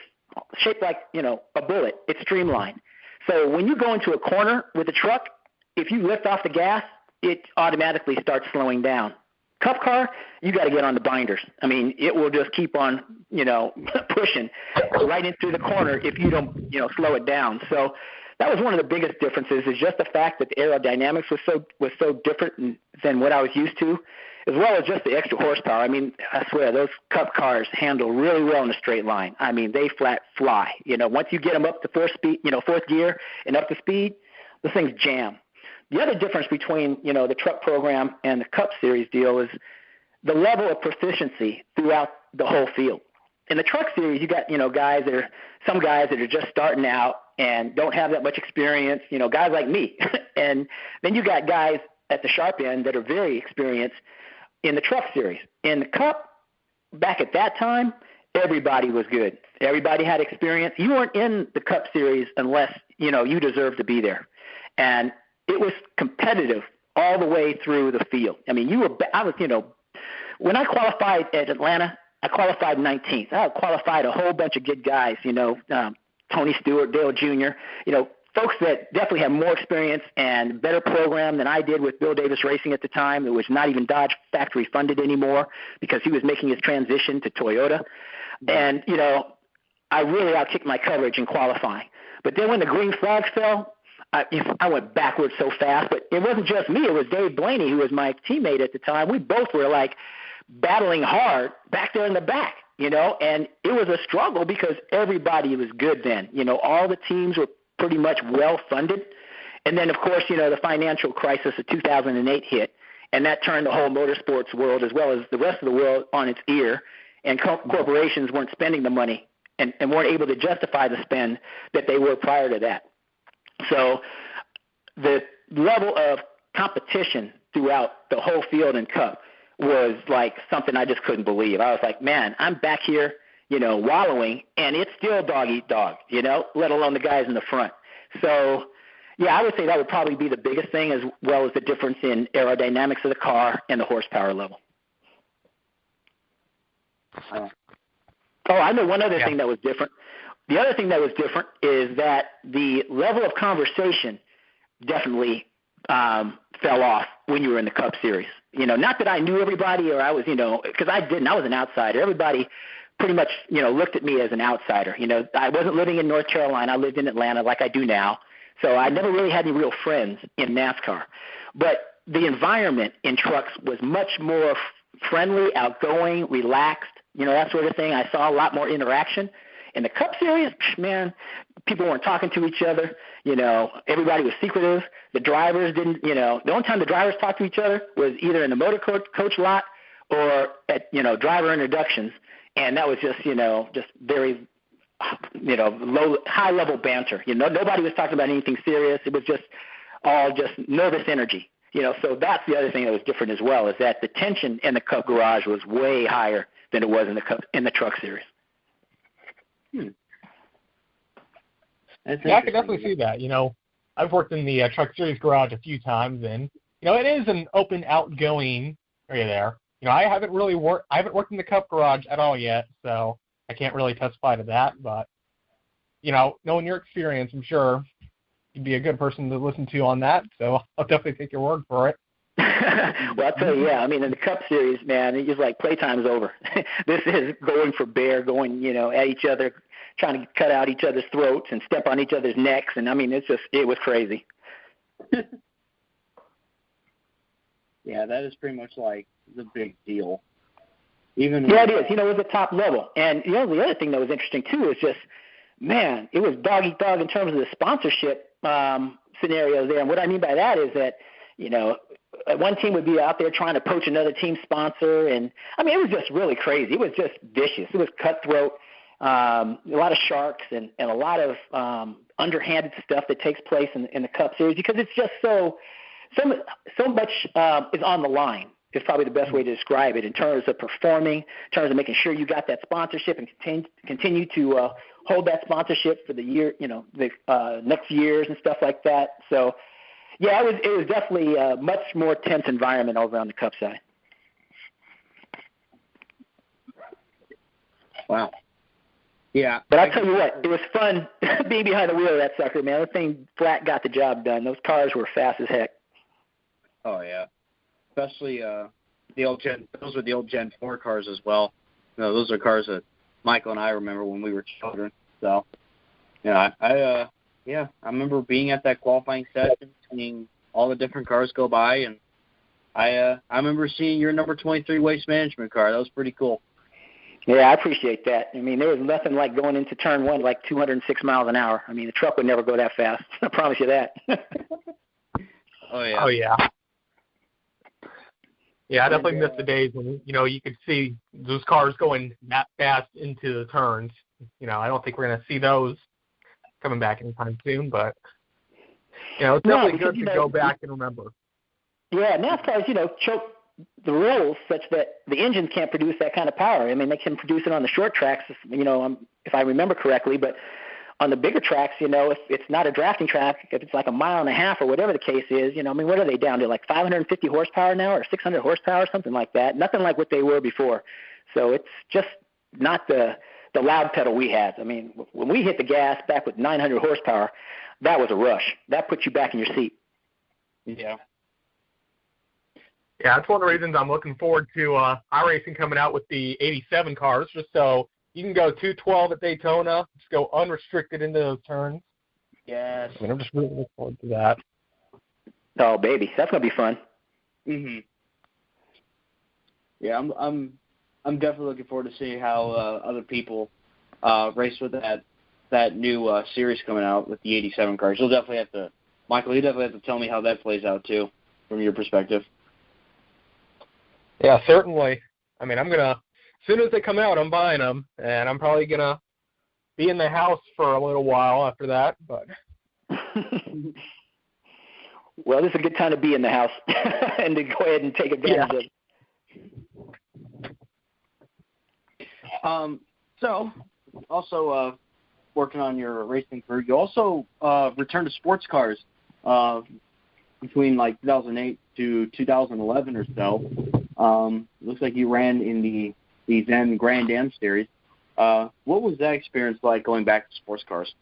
Speaker 2: shaped like, a bullet. It's streamlined. So when you go into a corner with a truck, if you lift off the gas, it automatically starts slowing down. Cup car, you got to get on the binders. It will just keep on, pushing right into the corner if you don't, slow it down. So that was one of the biggest differences is just the fact that the aerodynamics was so different than what I was used to, as well as just the extra horsepower. I swear, those Cup cars handle really well in a straight line. They flat fly. Once you get them up to fourth gear and up to speed, the things jam. The other difference between, the truck program and the Cup Series deal is the level of proficiency throughout the whole field. In the Truck Series, you got, some guys that are just starting out and don't have that much experience, guys like me. And then you got guys at the sharp end that are very experienced in the Truck Series. In the Cup, back at that time, everybody was good. Everybody had experience. You weren't in the Cup Series unless, you deserved to be there. And it was competitive all the way through the field. When I qualified at Atlanta, I qualified 19th. I qualified a whole bunch of good guys, Tony Stewart, Dale Jr., folks that definitely have more experience and better program than I did with Bill Davis Racing at the time. It was not even Dodge factory funded anymore because he was making his transition to Toyota. And, I really outkicked my coverage in qualifying. But then when the green flags fell, I went backwards so fast. But it wasn't just me. It was Dave Blaney, who was my teammate at the time. We both were, like, battling hard back there in the back, and it was a struggle because everybody was good then. All the teams were pretty much well-funded. And then, of course, the financial crisis of 2008 hit, and that turned the whole motorsports world as well as the rest of the world on its ear, and corporations weren't spending the money and weren't able to justify the spend that they were prior to that. So the level of competition throughout the whole field and Cup was like something I just couldn't believe. I was like, man, I'm back here, wallowing, and it's still dog eat dog, let alone the guys in the front. So, yeah, I would say that would probably be the biggest thing, as well as the difference in aerodynamics of the car and the horsepower level. I know one other thing that was different. The other thing that was different is that the level of conversation definitely fell off when you were in the Cup Series. Not that I knew everybody or I was, because I didn't. I was an outsider. Everybody pretty much, looked at me as an outsider. I wasn't living in North Carolina. I lived in Atlanta like I do now. So I never really had any real friends in NASCAR. But the environment in trucks was much more friendly, outgoing, relaxed, that sort of thing. I saw a lot more interaction. In the Cup Series, man, people weren't talking to each other. Everybody was secretive. The drivers didn't, the only time the drivers talked to each other was either in the motor coach lot or at, driver introductions. And that was just, just very, high level banter. Nobody was talking about anything serious. It was just all just nervous energy. So that's the other thing that was different as well, is that the tension in the Cup garage was way higher than it was in the Truck Series.
Speaker 3: Yeah, I can definitely see that. I've worked in the Truck Series garage a few times, and it is an open, outgoing area there. I haven't worked in the Cup garage at all yet, so I can't really testify to that. But knowing your experience, I'm sure you'd be a good person to listen to on that. So I'll definitely take your word for it.
Speaker 2: Well, I'll tell you, yeah. I mean, in the Cup Series, man, it's just like playtime's over. This is going for bear, going, at each other, trying to cut out each other's throats and step on each other's necks. And, I mean, it was crazy.
Speaker 1: Yeah, that is pretty much like the big deal.
Speaker 2: Yeah, it is. It was the top level. And, the other thing that was interesting, too, is just, man, it was dog-eat-dog in terms of the sponsorship scenarios there. And what I mean by that is that, one team would be out there trying to poach another team's sponsor. And, I mean, it was just really crazy. It was just vicious. It was cutthroat, a lot of sharks and a lot of underhanded stuff that takes place in the Cup Series, because it's just so much is on the line. Is probably the best way to describe it, in terms of performing, in terms of making sure you got that sponsorship and continue to hold that sponsorship for the year, the next years and stuff like that. So, yeah, it was definitely a much more tense environment over on the Cup side.
Speaker 1: Wow. Yeah.
Speaker 2: But I'll tell you what, it was fun being behind the wheel of that sucker, man. That thing flat got the job done. Those cars were fast as heck.
Speaker 1: Oh, yeah. Especially the old those were the old Gen 4 cars as well. Those are cars that Michael and I remember when we were children. So, I remember being at that qualifying session, seeing all the different cars go by, and I remember seeing your number 23 waste management car. That was pretty cool.
Speaker 2: Yeah, I appreciate that. I mean, there was nothing like going into turn one like 206 miles an hour. I mean, the truck would never go that fast. I promise you that.
Speaker 1: Oh, yeah.
Speaker 3: Oh, yeah. Yeah, I definitely miss the days when, you could see those cars going that fast into the turns. I don't think we're going to see those coming back anytime soon, but, it's definitely good to go back and remember.
Speaker 2: Yeah, NASCAR's, choke the rules such that the engines can't produce that kind of power. I mean, they can produce it on the short tracks, if I remember correctly, but on the bigger tracks, if it's not a drafting track, if it's like a mile and a half or whatever the case is, what are they down to, like 550 horsepower now or 600 horsepower, something like that? Nothing like what they were before. So it's just not the loud pedal we had. I mean, when we hit the gas back with 900 horsepower, that was a rush. That puts you back in your seat.
Speaker 1: Yeah.
Speaker 3: Yeah, that's one of the reasons I'm looking forward to iRacing coming out with the 87 cars, just so you can go 212 at Daytona, just go unrestricted into those turns.
Speaker 1: Yes.
Speaker 3: I mean, I'm just really looking forward to that.
Speaker 2: Oh, baby, that's gonna be fun.
Speaker 1: Mhm. Yeah, I'm definitely looking forward to seeing how other people race with that new series coming out with the 87 cars. You'll definitely have to, Michael. You definitely have to tell me how that plays out too, from your perspective.
Speaker 3: Yeah, certainly. I mean, as soon as they come out, I'm buying them, and I'm probably gonna be in the house for a little while after that. But
Speaker 2: well, this is a good time to be in the house and to go ahead and take advantage of it.
Speaker 1: So, also working on your racing career, you also returned to sports cars between like 2008 to 2011 or so. Looks like you ran in the then Grand Am series. What was that experience like going back to sports cars?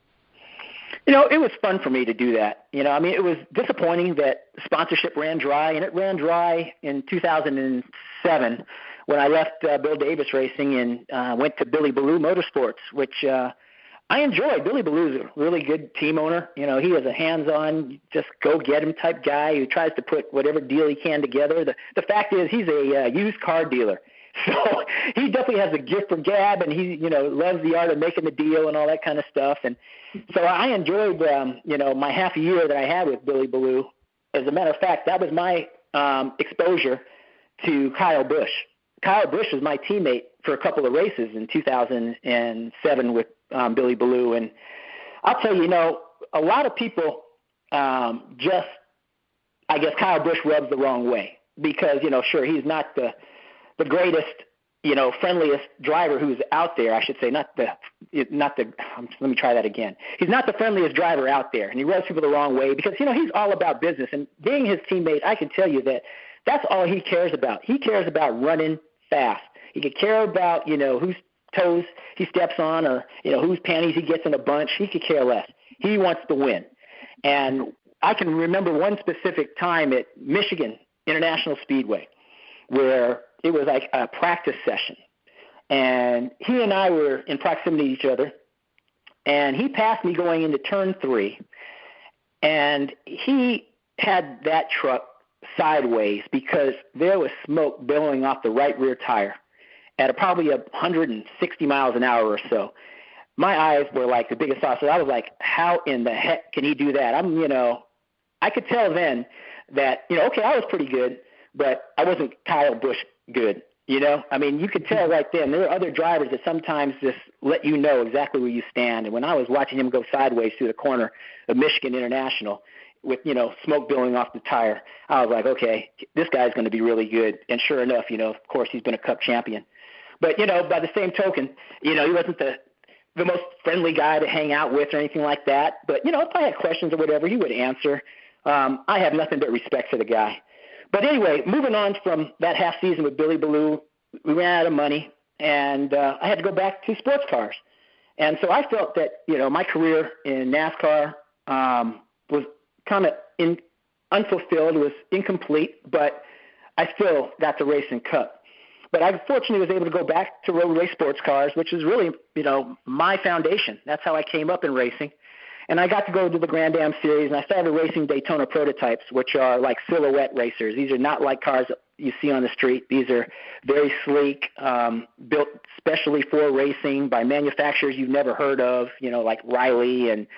Speaker 2: You know, it was fun for me to do that. You know, I mean, it was disappointing that sponsorship ran dry, and it ran dry in 2007 when I left Bill Davis Racing and went to Billy Ballou Motorsports, which I enjoyed. Billy Ballou is a really good team owner. You know, he is a hands-on, just go-get-him type guy who tries to put whatever deal he can together. The fact is he's a used car dealer. So he definitely has a gift for gab, and he, you know, loves the art of making the deal and all that kind of stuff. And so I enjoyed, you know, my half a year that I had with Billy Ballou. As a matter of fact, that was my exposure to Kyle Busch. Kyle Busch was my teammate for a couple of races in 2007 with Billy Ballou. And I'll tell you, you know, a lot of people I guess Kyle Busch rubs the wrong way because, you know, sure, he's not the greatest, you know, friendliest driver who's out there. I should say let me try that again. He's not the friendliest driver out there, and he rubs people the wrong way because, you know, he's all about business. And being his teammate, I can tell you that that's all he cares about. He cares about running fast. He could care about, you know, whose toes he steps on or, you know, whose panties he gets in a bunch. He could care less. He wants to win. And I can remember one specific time at Michigan International Speedway where it was like a practice session. And he and I were in proximity to each other. And he passed me going into turn 3. And he had that truck sideways because there was smoke billowing off the right rear tire at probably 160 miles an hour or so. My eyes were like the biggest saucer. I was like, how in the heck can he do that? I could tell then that, you know, okay, I was pretty good, but I wasn't Kyle Busch good, you know? I mean, you could tell right then. There are other drivers that sometimes just let you know exactly where you stand. And when I was watching him go sideways through the corner of Michigan International with, you know, smoke billowing off the tire, I was like, okay, this guy's going to be really good. And sure enough, you know, of course, he's been a Cup champion. But, you know, by the same token, you know, he wasn't the most friendly guy to hang out with or anything like that. But, you know, if I had questions or whatever, he would answer. I have nothing but respect for the guy. But anyway, moving on from that half season with Billy Ballou, we ran out of money, and I had to go back to sports cars. And so I felt that, you know, my career in NASCAR was kind of unfulfilled, was incomplete, but I still got to race in Cup. But I fortunately was able to go back to road race sports cars, which is really, you know, my foundation. That's how I came up in racing. And I got to go to the Grand Am Series, and I started racing Daytona prototypes, which are like silhouette racers. These are not like cars that you see on the street. These are very sleek, built specially for racing by manufacturers you've never heard of, you know, like Riley and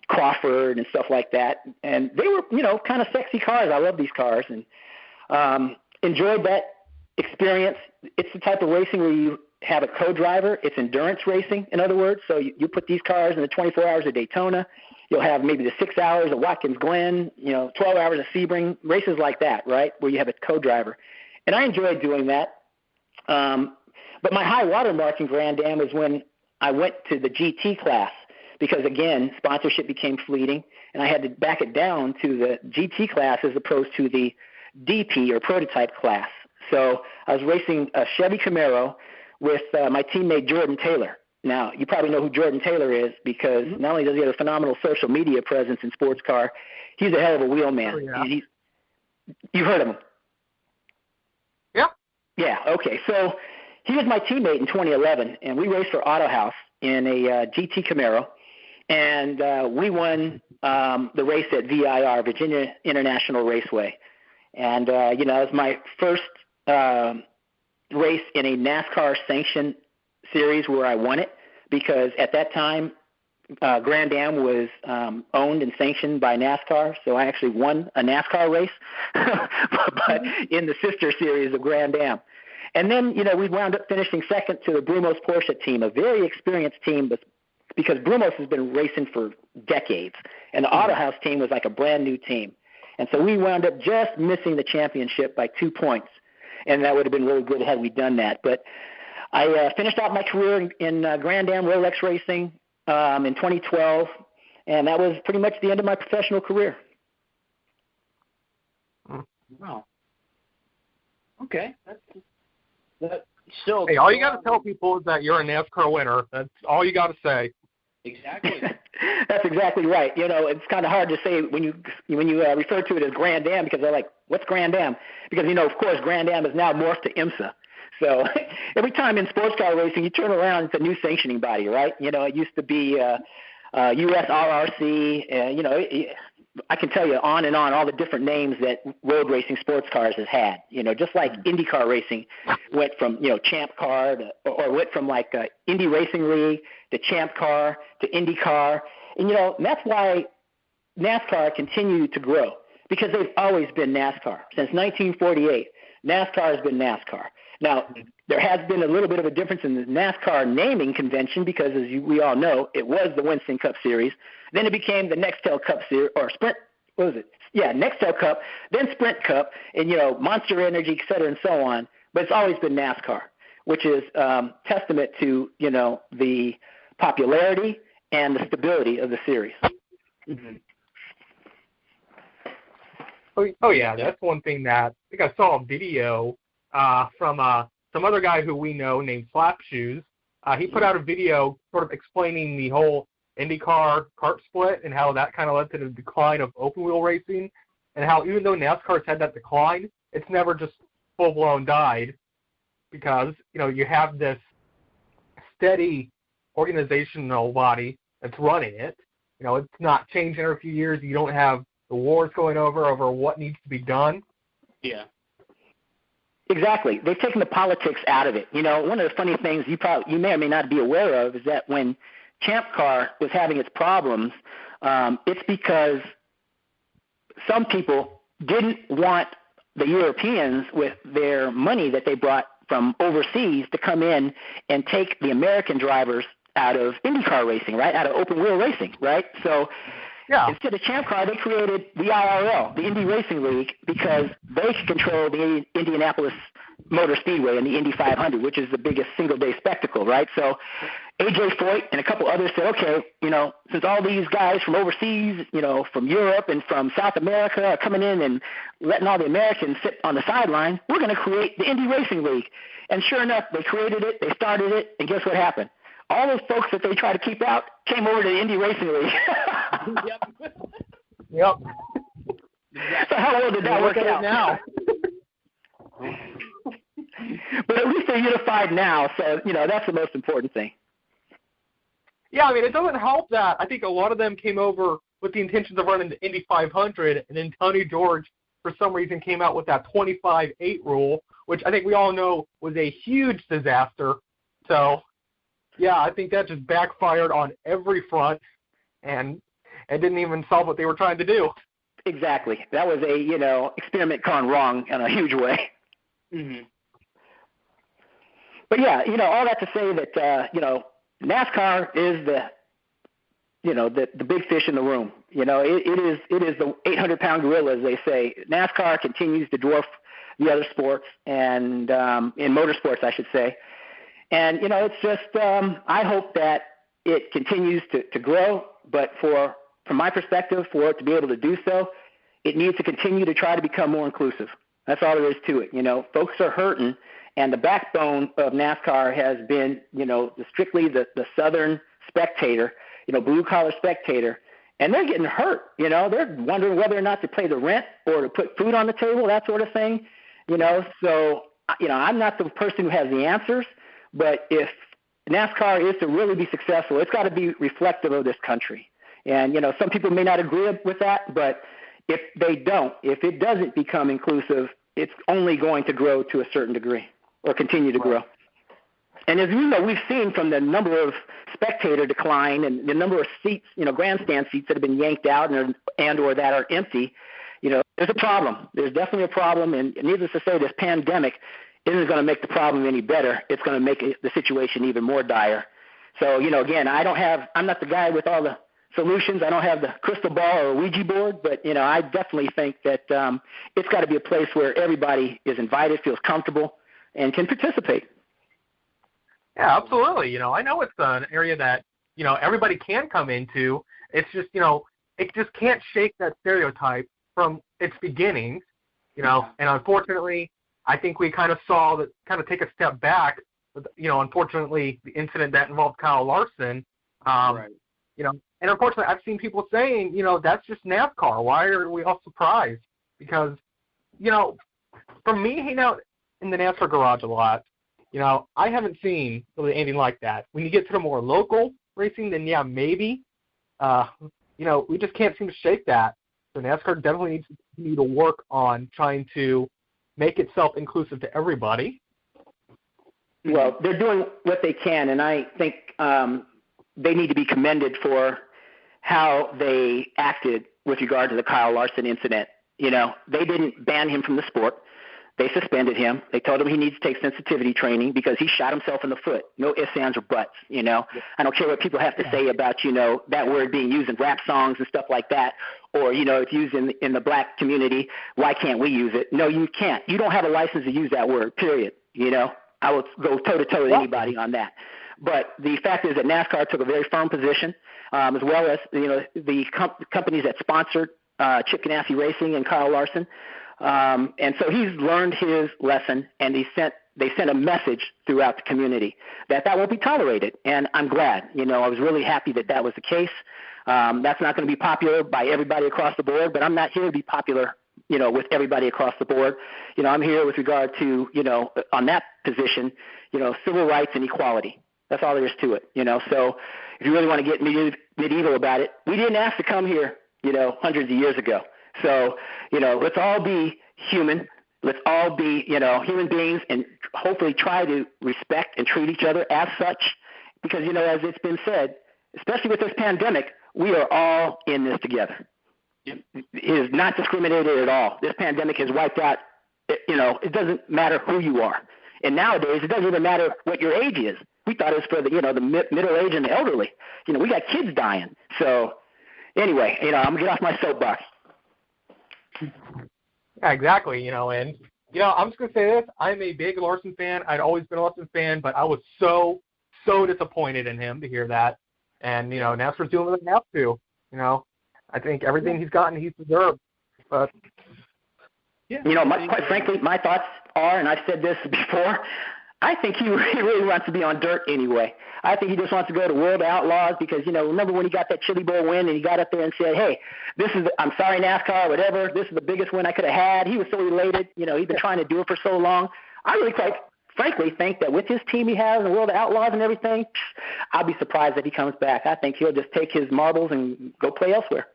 Speaker 2: Crawford and stuff like that. And they were, you know, kind of sexy cars. I love these cars and enjoyed that experience. It's the type of racing where you have a co-driver. It's endurance racing, in other words. So you put these cars in the 24 hours of Daytona. You'll have maybe the 6 hours of Watkins Glen, you know, 12 hours of Sebring, races like that, right, where you have a co-driver. And I enjoyed doing that. But my high water mark in Grand Am was when I went to the GT class because, again, sponsorship became fleeting, and I had to back it down to the GT class as opposed to the DP or prototype class. So I was racing a Chevy Camaro with my teammate Jordan Taylor. Now, you probably know who Jordan Taylor is because not only does he have a phenomenal social media presence in sports car, he's a hell of a wheelman.
Speaker 3: Oh, yeah.
Speaker 2: And you've heard of him?
Speaker 3: Yeah.
Speaker 2: Yeah, okay. So he was my teammate in 2011, and we raced for Auto House in a GT Camaro, and we won the race at VIR, Virginia International Raceway. And, it was my first race in a NASCAR sanctioned series where I won it, because at that time Grand Am was owned and sanctioned by NASCAR, so I actually won a NASCAR race, but in the sister series of Grand Am. And then, we wound up finishing second to the Brumos Porsche team, a very experienced team, but because Brumos has been racing for decades, and the Auto House team was like a brand new team. And so we wound up just missing the championship by 2 points, and that would have been really good had we done that. But I finished out my career in Grand Am Rolex racing in 2012, and that was pretty much the end of my professional career.
Speaker 1: Wow. Okay. That's still.
Speaker 3: Hey, all you got to tell people is that you're a NASCAR winner. That's all you got to say.
Speaker 1: Exactly.
Speaker 2: That's exactly right. It's kind of hard to say when you refer to it as Grand Am, because they're like, what's Grand Am? Because, of course, Grand Am is now morphed to IMSA. So every time in sports car racing, you turn around, it's a new sanctioning body, right? It used to be USRRC, I can tell you on and on all the different names that road racing sports cars has had. Just like IndyCar racing went from, Champ Car or went from like Indy Racing League to Champ Car to IndyCar. And, that's why NASCAR continued to grow, because they've always been NASCAR. Since 1948, NASCAR has been NASCAR. Now, there has been a little bit of a difference in the NASCAR naming convention because, as we all know, it was the Winston Cup Series. Then it became the Nextel Cup Series, or Sprint, what was it? Yeah, Nextel Cup, then Sprint Cup, and, Monster Energy, et cetera, and so on. But it's always been NASCAR, which is testament to, the popularity and the stability of the series.
Speaker 3: Mm-hmm. Oh, yeah, that's one thing that I think I saw a video from some other guy who we know named Slapshoes. He put out a video sort of explaining the whole IndyCar kart split and how that kind of led to the decline of open wheel racing, and how even though NASCAR's had that decline, it's never just full-blown died, because, you have this steady organizational body that's running it. It's not changing every few years. You don't have the wars going over what needs to be done.
Speaker 1: Yeah.
Speaker 2: Exactly. They've taken the politics out of it. One of the funny things you may or may not be aware of is that when Champ Car was having its problems, it's because some people didn't want the Europeans with their money that they brought from overseas to come in and take the American drivers out of IndyCar racing, right, out of open wheel racing, right? So instead of Champ Car, they created the IRL, the Indy Racing League, because they could control the Indianapolis Motor Speedway and the Indy 500, which is the biggest single-day spectacle, right? So A.J. Foyt and a couple others said, okay, since all these guys from overseas, from Europe and from South America are coming in and letting all the Americans sit on the sideline, we're going to create the Indy Racing League. And sure enough, they created it, they started it, and guess what happened? All those folks that they tried to keep out came over to the Indy Racing League.
Speaker 3: Yep.
Speaker 2: So how well did that work out?
Speaker 3: Now.
Speaker 2: But at least they're unified now, so, that's the most important thing.
Speaker 3: Yeah, it doesn't help that I think a lot of them came over with the intentions of running the Indy 500, and then Tony George, for some reason, came out with that 25-8 rule, which I think we all know was a huge disaster. So, yeah, I think that just backfired on every front, and it didn't even solve what they were trying to do.
Speaker 2: Exactly. That was a, experiment gone wrong in a huge way.
Speaker 1: Mm-hmm.
Speaker 2: But, yeah, all that to say that, NASCAR is the big fish in the room. It is the 800-pound gorilla, as they say. NASCAR continues to dwarf the other sports, and in motorsports, I should say. And, it's just I hope that it continues to grow, but from my perspective, for it to be able to do so, it needs to continue to try to become more inclusive. That's all there is to it. Folks are hurting, And the backbone of NASCAR has been, strictly the Southern spectator, blue-collar spectator. And they're getting hurt, They're wondering whether or not to pay the rent or to put food on the table, that sort of thing, So, I'm not the person who has the answers, but if NASCAR is to really be successful, it's got to be reflective of this country. And, some people may not agree with that, but if it doesn't become inclusive, it's only going to grow to a certain degree or continue to grow. And as we've seen from the number of spectator decline and the number of seats, grandstand seats that have been yanked out and or that are empty, there's a problem. There's definitely a problem, and needless to say, this pandemic isn't going to make the problem any better. It's going to make the situation even more dire. So, again, I'm not the guy with all the solutions. I don't have the crystal ball or a Ouija board, but, I definitely think that it's got to be a place where everybody is invited, feels comfortable, and can participate.
Speaker 3: Yeah, absolutely. I know it's an area that, everybody can come into. It's just, it just can't shake that stereotype from its beginnings, and unfortunately, I think we kind of saw that kind of take a step back with, unfortunately, the incident that involved Kyle Larson,
Speaker 1: right.
Speaker 3: And unfortunately, I've seen people saying, that's just NASCAR. Why are we all surprised? Because, for me, hanging out in the NASCAR garage a lot, I haven't seen really anything like that. When you get to the more local racing, then yeah, maybe. We just can't seem to shake that. So NASCAR definitely needs to continue to work on trying to make itself inclusive to everybody.
Speaker 2: Well, they're doing what they can, and I think they need to be commended for how they acted with regard to the Kyle Larson incident. They didn't ban him from the sport. They suspended him. They told him he needs to take sensitivity training because he shot himself in the foot. No ifs, ands, or buts, I don't care what people have to say about, that word being used in rap songs and stuff like that, or, it's used in the black community. Why can't we use it? No, you can't. You don't have a license to use that word, period. I will go toe-to-toe with anybody on that. But the fact is that NASCAR took a very firm position, as well as, the companies that sponsored Chip Ganassi Racing and Kyle Larson. And so he's learned his lesson, and they sent a message throughout the community that won't be tolerated. And I'm glad. I was really happy that was the case. That's not going to be popular by everybody across the board, but I'm not here to be popular, with everybody across the board. I'm here with regard to, on that position, civil rights and equality. That's all there is to it. So if you really want to get medieval about it, we didn't ask to come here, hundreds of years ago. So, let's all be human. Let's all be, human beings, and hopefully try to respect and treat each other as such. Because, as it's been said, especially with this pandemic, we are all in this together. It is not discriminated at all. This pandemic has wiped out, it doesn't matter who you are. And nowadays, it doesn't even matter what your age is. We thought it was for the, the middle-aged and the elderly. We got kids dying. So, anyway, I'm going to get off my soapbox.
Speaker 3: Yeah, exactly, and, I'm just going to say this. I'm a big Larson fan. I'd always been a Larson fan, but I was so disappointed in him to hear that. And, NASCAR's doing what they have to. I think everything he's gotten, he's deserved. But, yeah.
Speaker 2: Quite frankly, my thoughts are, and I've said this before, I think he really wants to be on dirt anyway. I think he just wants to go to World Outlaws because, remember when he got that Chili Bowl win and he got up there and said, hey, I'm sorry, NASCAR, whatever, this is the biggest win I could have had. He was so elated. He'd been trying to do it for so long. I really quite frankly think that with his team he has and World Outlaws and everything, I'll be surprised if he comes back. I think he'll just take his marbles and go play elsewhere.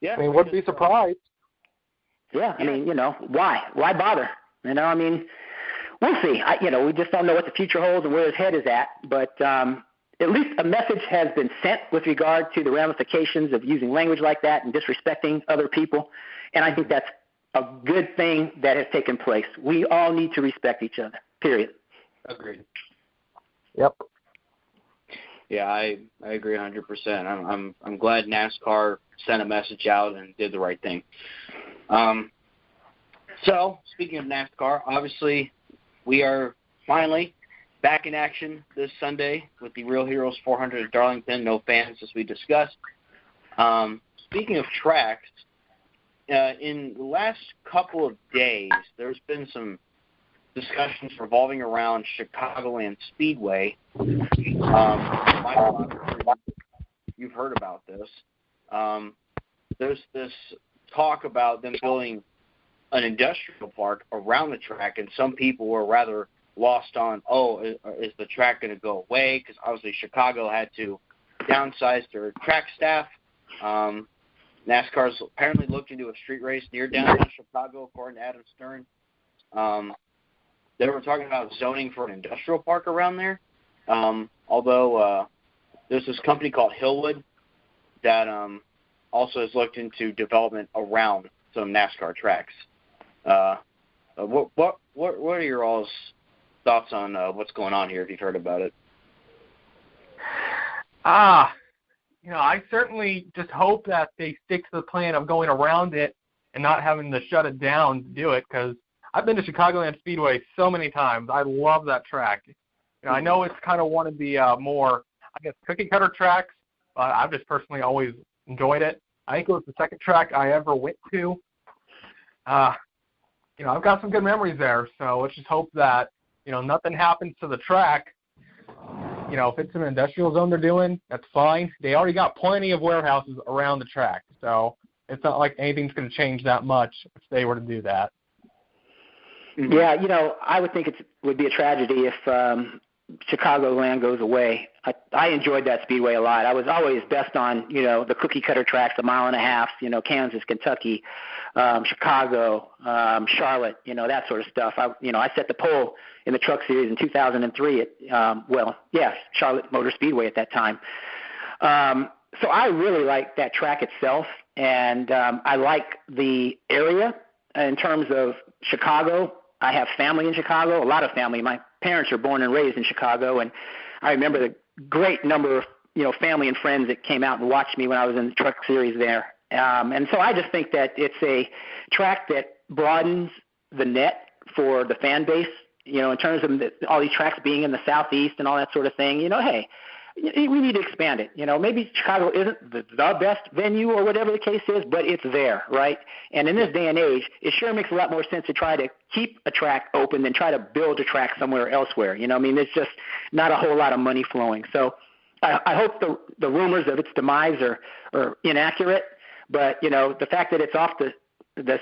Speaker 3: Yeah, wouldn't be surprised.
Speaker 2: Yeah, why? Why bother? We'll see. We just don't know what the future holds and where his head is at. But at least a message has been sent with regard to the ramifications of using language like that and disrespecting other people. And I think that's a good thing that has taken place. We all need to respect each other, period.
Speaker 1: Agreed.
Speaker 3: Yep.
Speaker 1: Yeah, I agree 100%. I'm glad NASCAR sent a message out and did the right thing. So, speaking of NASCAR, obviously we are finally back in action this Sunday with the Real Heroes 400 at Darlington. No fans, as we discussed. Speaking of tracks, in the last couple of days, there's been some discussions revolving around Chicagoland Speedway. Michael, you've heard about this. There's this talk about them building an industrial park around the track, and some people were rather lost on, is the track going to go away? Because obviously Chicago had to downsize their track staff. NASCAR's apparently looked into a street race near downtown Chicago, according to Adam Stern. They were talking about zoning for an industrial park around there. Although there's this company called Hillwood that also has looked into development around some NASCAR tracks. What are your all's thoughts on what's going on here, if you've heard about it?
Speaker 3: I certainly just hope that they stick to the plan of going around it and not having to shut it down to do it, because I've been to Chicagoland Speedway so many times. I love that track. I know it's kind of one of the more, cookie-cutter tracks, but I've just personally always enjoyed it. I think it was the second track I ever went to. I've got some good memories there, so let's just hope that, nothing happens to the track. If it's an industrial zone they're doing, that's fine. They already got plenty of warehouses around the track, so it's not like anything's going to change that much if they were to do that.
Speaker 2: Yeah, I would think it would be a tragedy if Chicagoland goes away. I enjoyed that speedway a lot. I was always best on, the cookie-cutter tracks, the mile and a half, Kansas, Kentucky, Chicago, Charlotte, that sort of stuff. I set the pole in the Truck Series in 2003 at, Charlotte Motor Speedway at that time. So I really like that track itself, and I like the area in terms of Chicago. I have family in Chicago, a lot of family. My parents are born and raised in Chicago, and I remember the great number of, family and friends that came out and watched me when I was in the Truck Series there. And so I just think that it's a track that broadens the net for the fan base, in terms of all these tracks being in the Southeast and all that sort of thing. Hey, we need to expand it. Maybe Chicago isn't the best venue or whatever the case is, but it's there, right? And in this day and age, it sure makes a lot more sense to try to keep a track open than try to build a track somewhere elsewhere. There's just not a whole lot of money flowing. So I hope the rumors of its demise are inaccurate, but, the fact that it's off the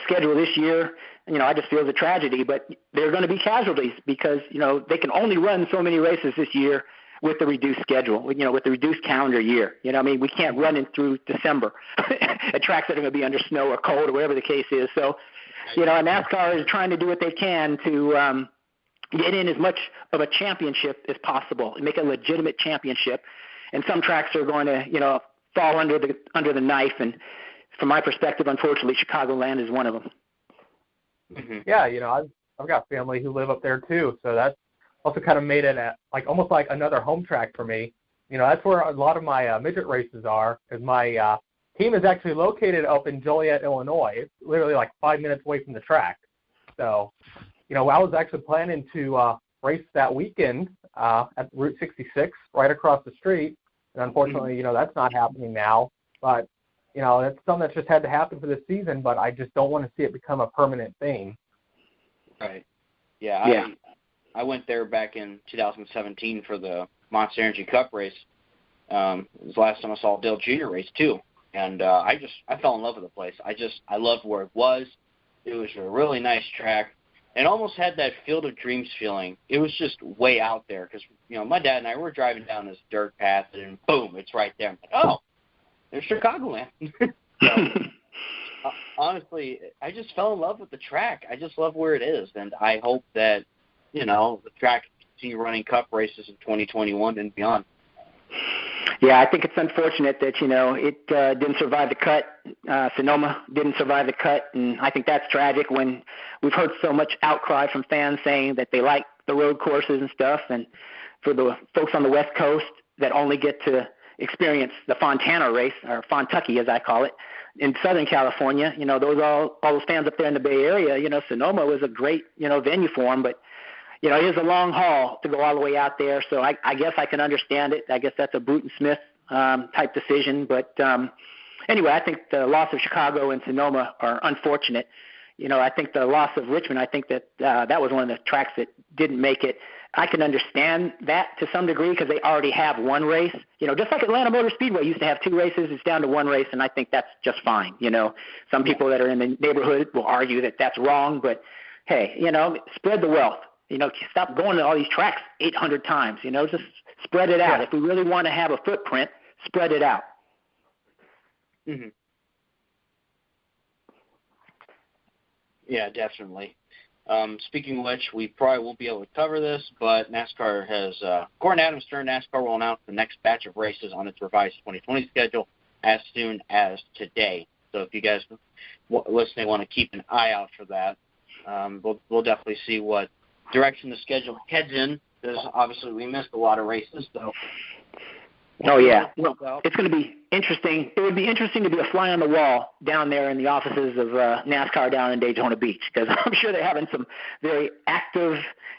Speaker 2: schedule this year, I just feel it's a tragedy. But there are going to be casualties because, they can only run so many races this year with the reduced schedule, with the reduced calendar year. We can't run in through December at tracks that are going to be under snow or cold or whatever the case is. So, NASCAR is trying to do what they can to get in as much of a championship as possible and make a legitimate championship. And some tracks are going to, fall under the knife. And from my perspective, unfortunately, Chicagoland is one of them.
Speaker 3: Mm-hmm. Yeah, I've got family who live up there too, so that's also kind of made it almost like another home track for me. That's where a lot of my midget races are, because my team is actually located up in Joliet, Illinois. It's literally 5 minutes away from the track. So, I was actually planning to race that weekend at Route 66 right across the street, and unfortunately, that's not happening now. But, that's something that's just had to happen for this season, but I just don't want to see it become a permanent thing.
Speaker 1: Right. Yeah. I went there back in 2017 for the Monster Energy Cup race. It was the last time I saw Dale Jr. race too, and I fell in love with the place. I loved where it was. It was a really nice track, and almost had that Field of Dreams feeling. It was just way out there because my dad and I were driving down this dirt path, and boom, it's right there. I'm like, oh, there's Chicagoland. Honestly, I just fell in love with the track. I just love where it is, and I hope that the track can continue running Cup races in 2021 and beyond.
Speaker 2: Yeah, I think it's unfortunate that, it didn't survive the cut. Sonoma didn't survive the cut, and I think that's tragic when we've heard so much outcry from fans saying that they like the road courses and stuff, and for the folks on the West Coast that only get to experience the Fontana race, or Fontucky as I call it, in Southern California, all those fans up there in the Bay Area, Sonoma was a great, venue for them, but it is a long haul to go all the way out there, so I guess I can understand it. I guess that's a Bruton Smith type decision, but anyway, I think the loss of Chicago and Sonoma are unfortunate. I think the loss of Richmond, I think that that was one of the tracks that didn't make it. I can understand that to some degree because they already have one race. Just like Atlanta Motor Speedway used to have 2 races, it's down to 1 race, and I think that's just fine. Some people that are in the neighborhood will argue that that's wrong, but hey, spread the wealth. Stop going to all these tracks 800 times. Just spread it out. If we really want to have a footprint, spread it out.
Speaker 1: Mm-hmm. Yeah, definitely. Speaking of which, we probably won't be able to cover this, but NASCAR has, according to Adam Stern, NASCAR will announce the next batch of races on its revised 2020 schedule as soon as today. So if you guys listening want to keep an eye out for that, we'll definitely see what direction the schedule heads in, because obviously we missed a lot of races. So.
Speaker 2: Oh, yeah. Well, it's going to be interesting. It would be interesting to be a fly on the wall down there in the offices of NASCAR down in Daytona Beach, because I'm sure they're having some very active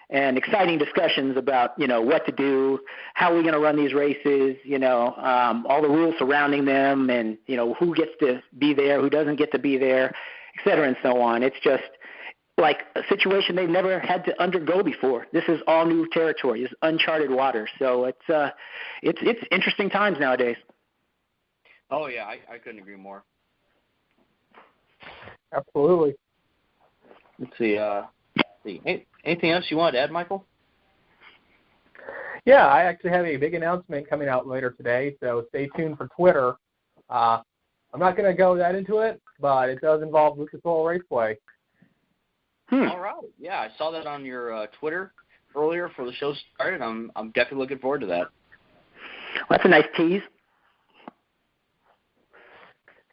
Speaker 2: and exciting discussions about, what to do, how we're going to run these races, all the rules surrounding them, and, who gets to be there, who doesn't get to be there, et cetera, and so on. It's just like a situation they've never had to undergo before. This is all new territory. It's uncharted waters. So it's interesting times nowadays.
Speaker 1: Oh yeah, I couldn't agree more.
Speaker 3: Absolutely.
Speaker 1: Let's see. Anything else you wanted to add, Michael?
Speaker 3: Yeah, I actually have a big announcement coming out later today, so stay tuned for Twitter. I'm not going to go that into it, but it does involve Lucas Oil Raceway.
Speaker 1: All right. Yeah, I saw that on your Twitter earlier before the show started. I'm definitely looking forward to that.
Speaker 2: Well, that's a nice tease.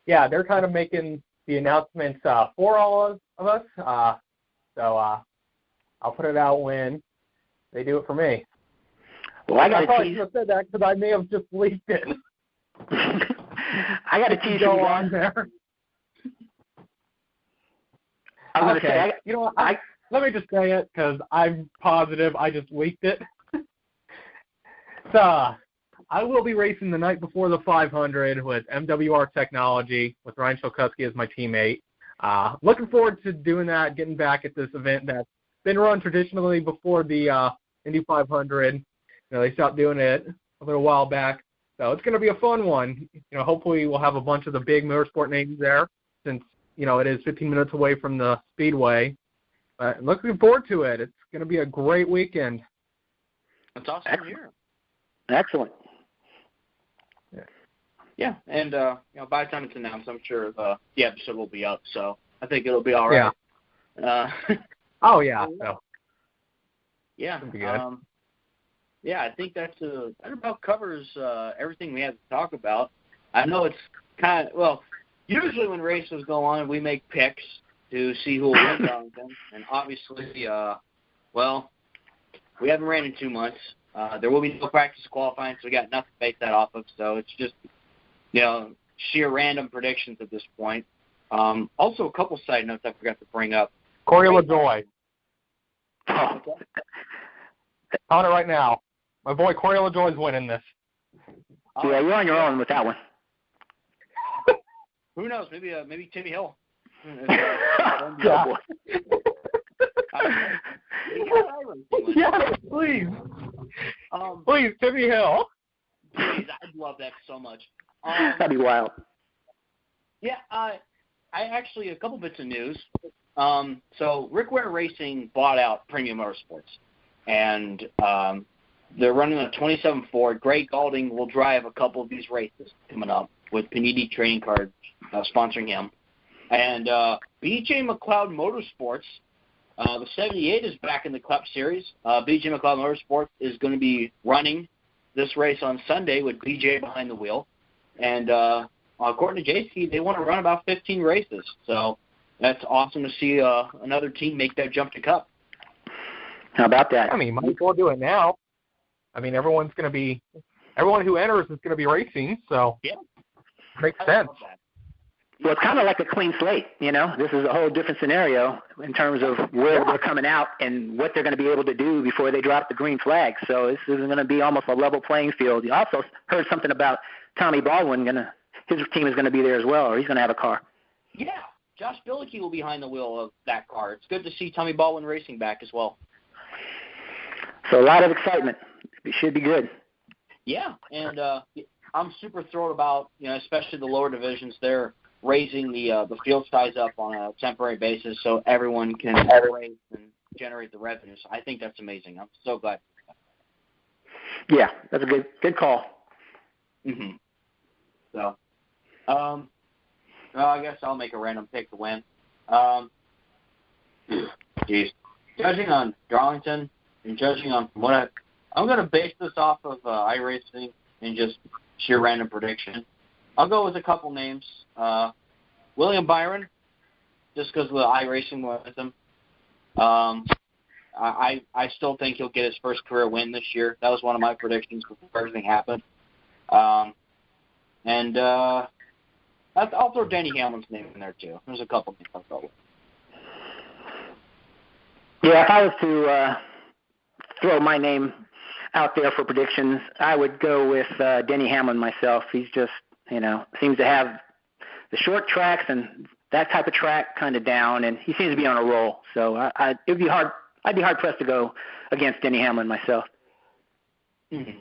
Speaker 3: Yeah, they're kind of making the announcements for all of us. So I'll put it out when they do it for me.
Speaker 2: Well, I
Speaker 3: probably should have said that because I may have just leaked it.
Speaker 2: I got to tease
Speaker 3: go
Speaker 2: you
Speaker 3: on there.
Speaker 2: I was going to say,
Speaker 3: you know what? Let me just say it because I'm positive I just leaked it. So I will be racing the night before the 500 with MWR Technology with Ryan Shelkowski as my teammate. Looking forward to doing that, getting back at this event that's been run traditionally before the Indy 500. They stopped doing it a little while back. So it's going to be a fun one. Hopefully we'll have a bunch of the big motorsport names there since, it is 15 minutes away from the Speedway. But looking forward to it. It's going to be a great weekend.
Speaker 1: That's awesome to hear.
Speaker 2: Excellent.
Speaker 1: Yeah, and by the time it's announced, I'm sure the episode will be up. So I think it'll be all right.
Speaker 3: Yeah. Oh yeah. So.
Speaker 1: Yeah.
Speaker 3: It'll be good.
Speaker 1: Yeah, I think that about covers everything we have to talk about. I know it's kind of usually when races go on, we make picks to see who will win Darlington, and obviously, we haven't ran in 2 months. There will be no practice qualifying, so we got nothing to base that off of. So it's just, sheer random predictions at this point. Also, a couple side notes I forgot to bring up.
Speaker 3: Corey LaJoy. On it right now. My boy Corey LaJoy is winning this.
Speaker 2: Yeah, you're on your own with that one.
Speaker 1: Who knows? Maybe Timmy Hill.
Speaker 2: Yeah.
Speaker 3: Yes, please. Please, Timmy Hill.
Speaker 1: Please, I'd love that so much.
Speaker 2: That'd be wild.
Speaker 1: Yeah, I actually, a couple bits of news. So Rick Ware Racing bought out Premium Motorsports, and they're running a 27 Ford. Greg Galding will drive a couple of these races coming up with Panini Trading Cards sponsoring him. And BJ McLeod Motorsports, the 78 is back in the Cup Series. BJ McLeod Motorsports is going to be running this race on Sunday with BJ behind the wheel. And according to JC, they want to run about 15 races. So that's awesome to see another team make that jump to Cup.
Speaker 2: How about that?
Speaker 3: I mean, might as well do it now. I mean, everyone who enters is going to be racing, so
Speaker 1: yeah,
Speaker 3: makes sense.
Speaker 2: Well, it's kind of like a clean slate, This is a whole different scenario in terms of where they're coming out and what they're going to be able to do before they drop the green flag. So this is going to be almost a level playing field. You also heard something about Tommy Baldwin going to his team is going to be there as well, or he's going to have a car.
Speaker 1: Yeah, Josh Billicky will be behind the wheel of that car. It's good to see Tommy Baldwin Racing back as well.
Speaker 2: So a lot of excitement. It should be good.
Speaker 1: Yeah, and I'm super thrilled about, especially the lower divisions. They're raising the field size up on a temporary basis so everyone can race and generate the revenue. So I think that's amazing. I'm so glad.
Speaker 2: Yeah, that's a good call.
Speaker 1: Mm-hmm. So, well, I guess I'll make a random pick to win. Judging on Darlington and judging on what I'm going to base this off of iRacing and just sheer random prediction. I'll go with a couple names. William Byron, just because of the iRacing with him. I still think he'll get his first career win this year. That was one of my predictions before everything happened. And I'll throw Denny Hamlin's name in there, too. There's a couple names I'll throw with.
Speaker 2: Yeah, if I was to throw my name out there for predictions, I would go with Denny Hamlin myself. He's just, seems to have the short tracks and that type of track kind of down, and he seems to be on a roll. So I'd be hard pressed to go against Denny Hamlin myself.
Speaker 1: Mm-hmm.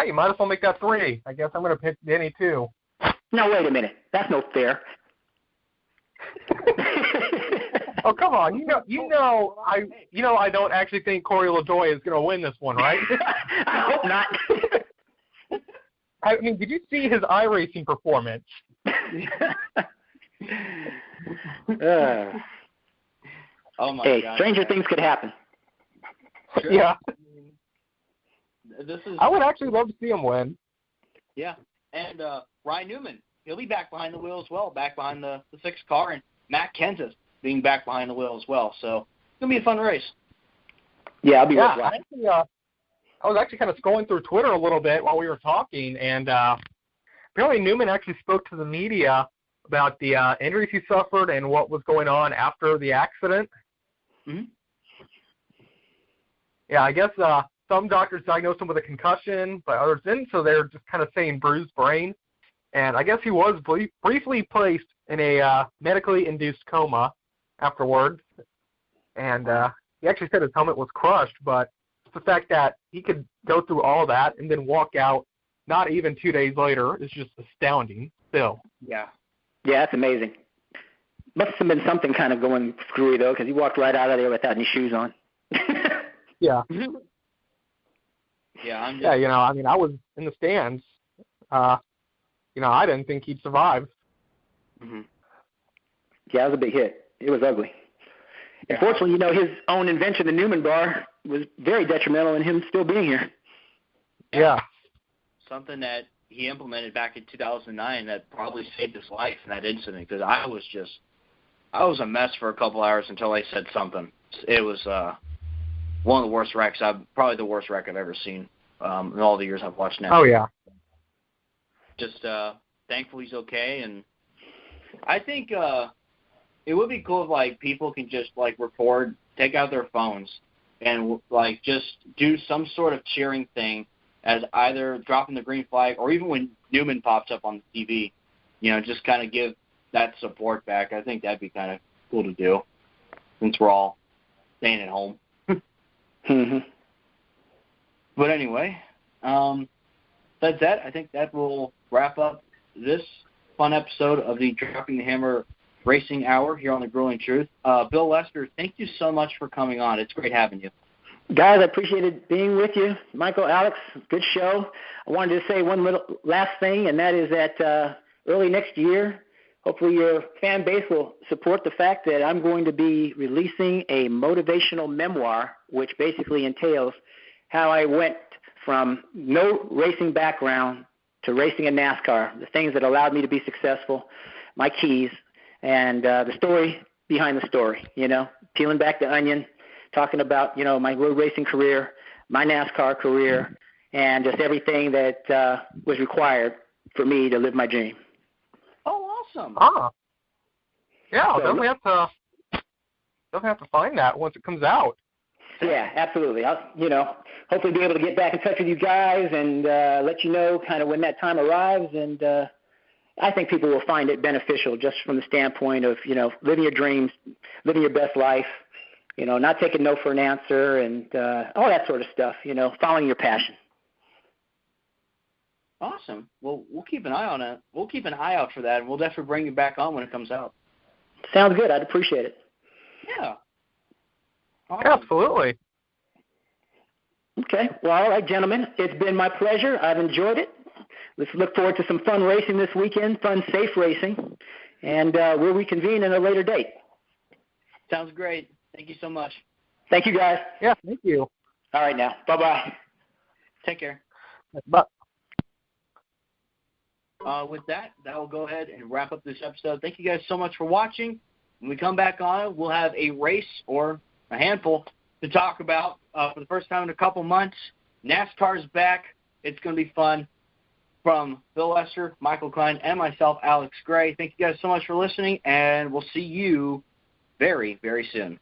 Speaker 3: You might as well make that 3. I guess I'm going to pick Denny too.
Speaker 2: No, wait a minute. That's no fair.
Speaker 3: Oh, come on. I don't actually think Corey LaJoie is going to win this one, right?
Speaker 2: I hope not.
Speaker 3: I mean, did you see his iRacing performance?
Speaker 1: Oh my God.
Speaker 2: Stranger things could happen.
Speaker 1: Sure.
Speaker 3: Yeah.
Speaker 1: I
Speaker 3: I would actually love to see him win.
Speaker 1: Yeah. And Ryan Newman, he'll be back behind the wheel as well, back behind the 6 car, and Matt Kenseth being back behind the wheel as well. So it's going to be a fun race.
Speaker 2: Yeah, I'll be worth watching.
Speaker 3: I was actually kind of scrolling through Twitter a little bit while we were talking, and apparently Newman actually spoke to the media about the injuries he suffered and what was going on after the accident.
Speaker 1: Mm-hmm.
Speaker 3: Yeah, I guess some doctors diagnosed him with a concussion, but others didn't, so they're just kind of saying bruised brain. And I guess he was briefly placed in a medically induced coma afterwards. And he actually said his helmet was crushed, but the fact that he could go through all that and then walk out not even 2 days later is just astounding still.
Speaker 1: Yeah.
Speaker 2: Yeah, that's amazing. Must have been something kind of going screwy, though, because he walked right out of there without any shoes on.
Speaker 3: Yeah.
Speaker 1: Yeah,
Speaker 3: I was in the stands. I didn't think he'd survive.
Speaker 1: Mm-hmm.
Speaker 2: Yeah, it was a big hit. It was ugly.
Speaker 1: Yeah.
Speaker 2: Unfortunately, his own invention, the Newman bar, was very detrimental in him still being here.
Speaker 3: Yeah.
Speaker 1: Something that he implemented back in 2009 that probably saved his life in that incident, because I was a mess for a couple hours until they said something. It was one of the worst wrecks, probably the worst wreck I've ever seen in all the years I've watched NASCAR.
Speaker 3: Oh, yeah.
Speaker 1: Just thankful he's okay, and I think it would be cool if people can just record, take out their phones, and just do some sort of cheering thing as either dropping the green flag or even when Newman pops up on the TV, just kind of give that support back. I think that'd be kind of cool to do since we're all staying at home.
Speaker 2: Mm-hmm.
Speaker 1: But anyway, that's that. I think that will wrap up this fun episode of the Dropping the Hammer Racing Hour here on The Grueling Truth. Bill Lester, thank you so much for coming on. It's great having you.
Speaker 2: Guys, I appreciated being with you. Michael, Alex, good show. I wanted to say one little last thing, and that is that early next year, hopefully your fan base will support the fact that I'm going to be releasing a motivational memoir, which basically entails how I went from no racing background to racing in NASCAR, the things that allowed me to be successful, my keys, and the story behind the story, peeling back the onion, talking about, my road racing career, my NASCAR career, and just everything that was required for me to live my dream.
Speaker 1: Oh, awesome.
Speaker 3: Yeah, I'll definitely have to find that once it comes out.
Speaker 2: Yeah, absolutely. I'll, hopefully be able to get back in touch with you guys and let you know kind of when that time arrives. And I think people will find it beneficial just from the standpoint of, living your dreams, living your best life, not taking no for an answer and all that sort of stuff, following your passion.
Speaker 1: Awesome. Well, we'll keep an eye on it. We'll keep an eye out for that, and we'll definitely bring you back on when it comes out.
Speaker 2: Sounds good. I'd appreciate it.
Speaker 1: Yeah. Awesome.
Speaker 3: Absolutely.
Speaker 2: Okay. Well, all right, gentlemen. It's been my pleasure. I've enjoyed it. Let's look forward to some fun racing this weekend, fun, safe racing, and we'll reconvene in a later date.
Speaker 1: Sounds great. Thank you so much.
Speaker 2: Thank you, guys.
Speaker 3: Yeah, thank you.
Speaker 2: All right, now. Bye-bye.
Speaker 1: Take care.
Speaker 3: Bye.
Speaker 1: With that will go ahead and wrap up this episode. Thank you guys so much for watching. When we come back on, we'll have a race or a handful to talk about for the first time in a couple months. NASCAR's back. It's going to be fun. From Bill Lester, Michael Klein, and myself, Alex Gray, thank you guys so much for listening, and we'll see you very, very soon.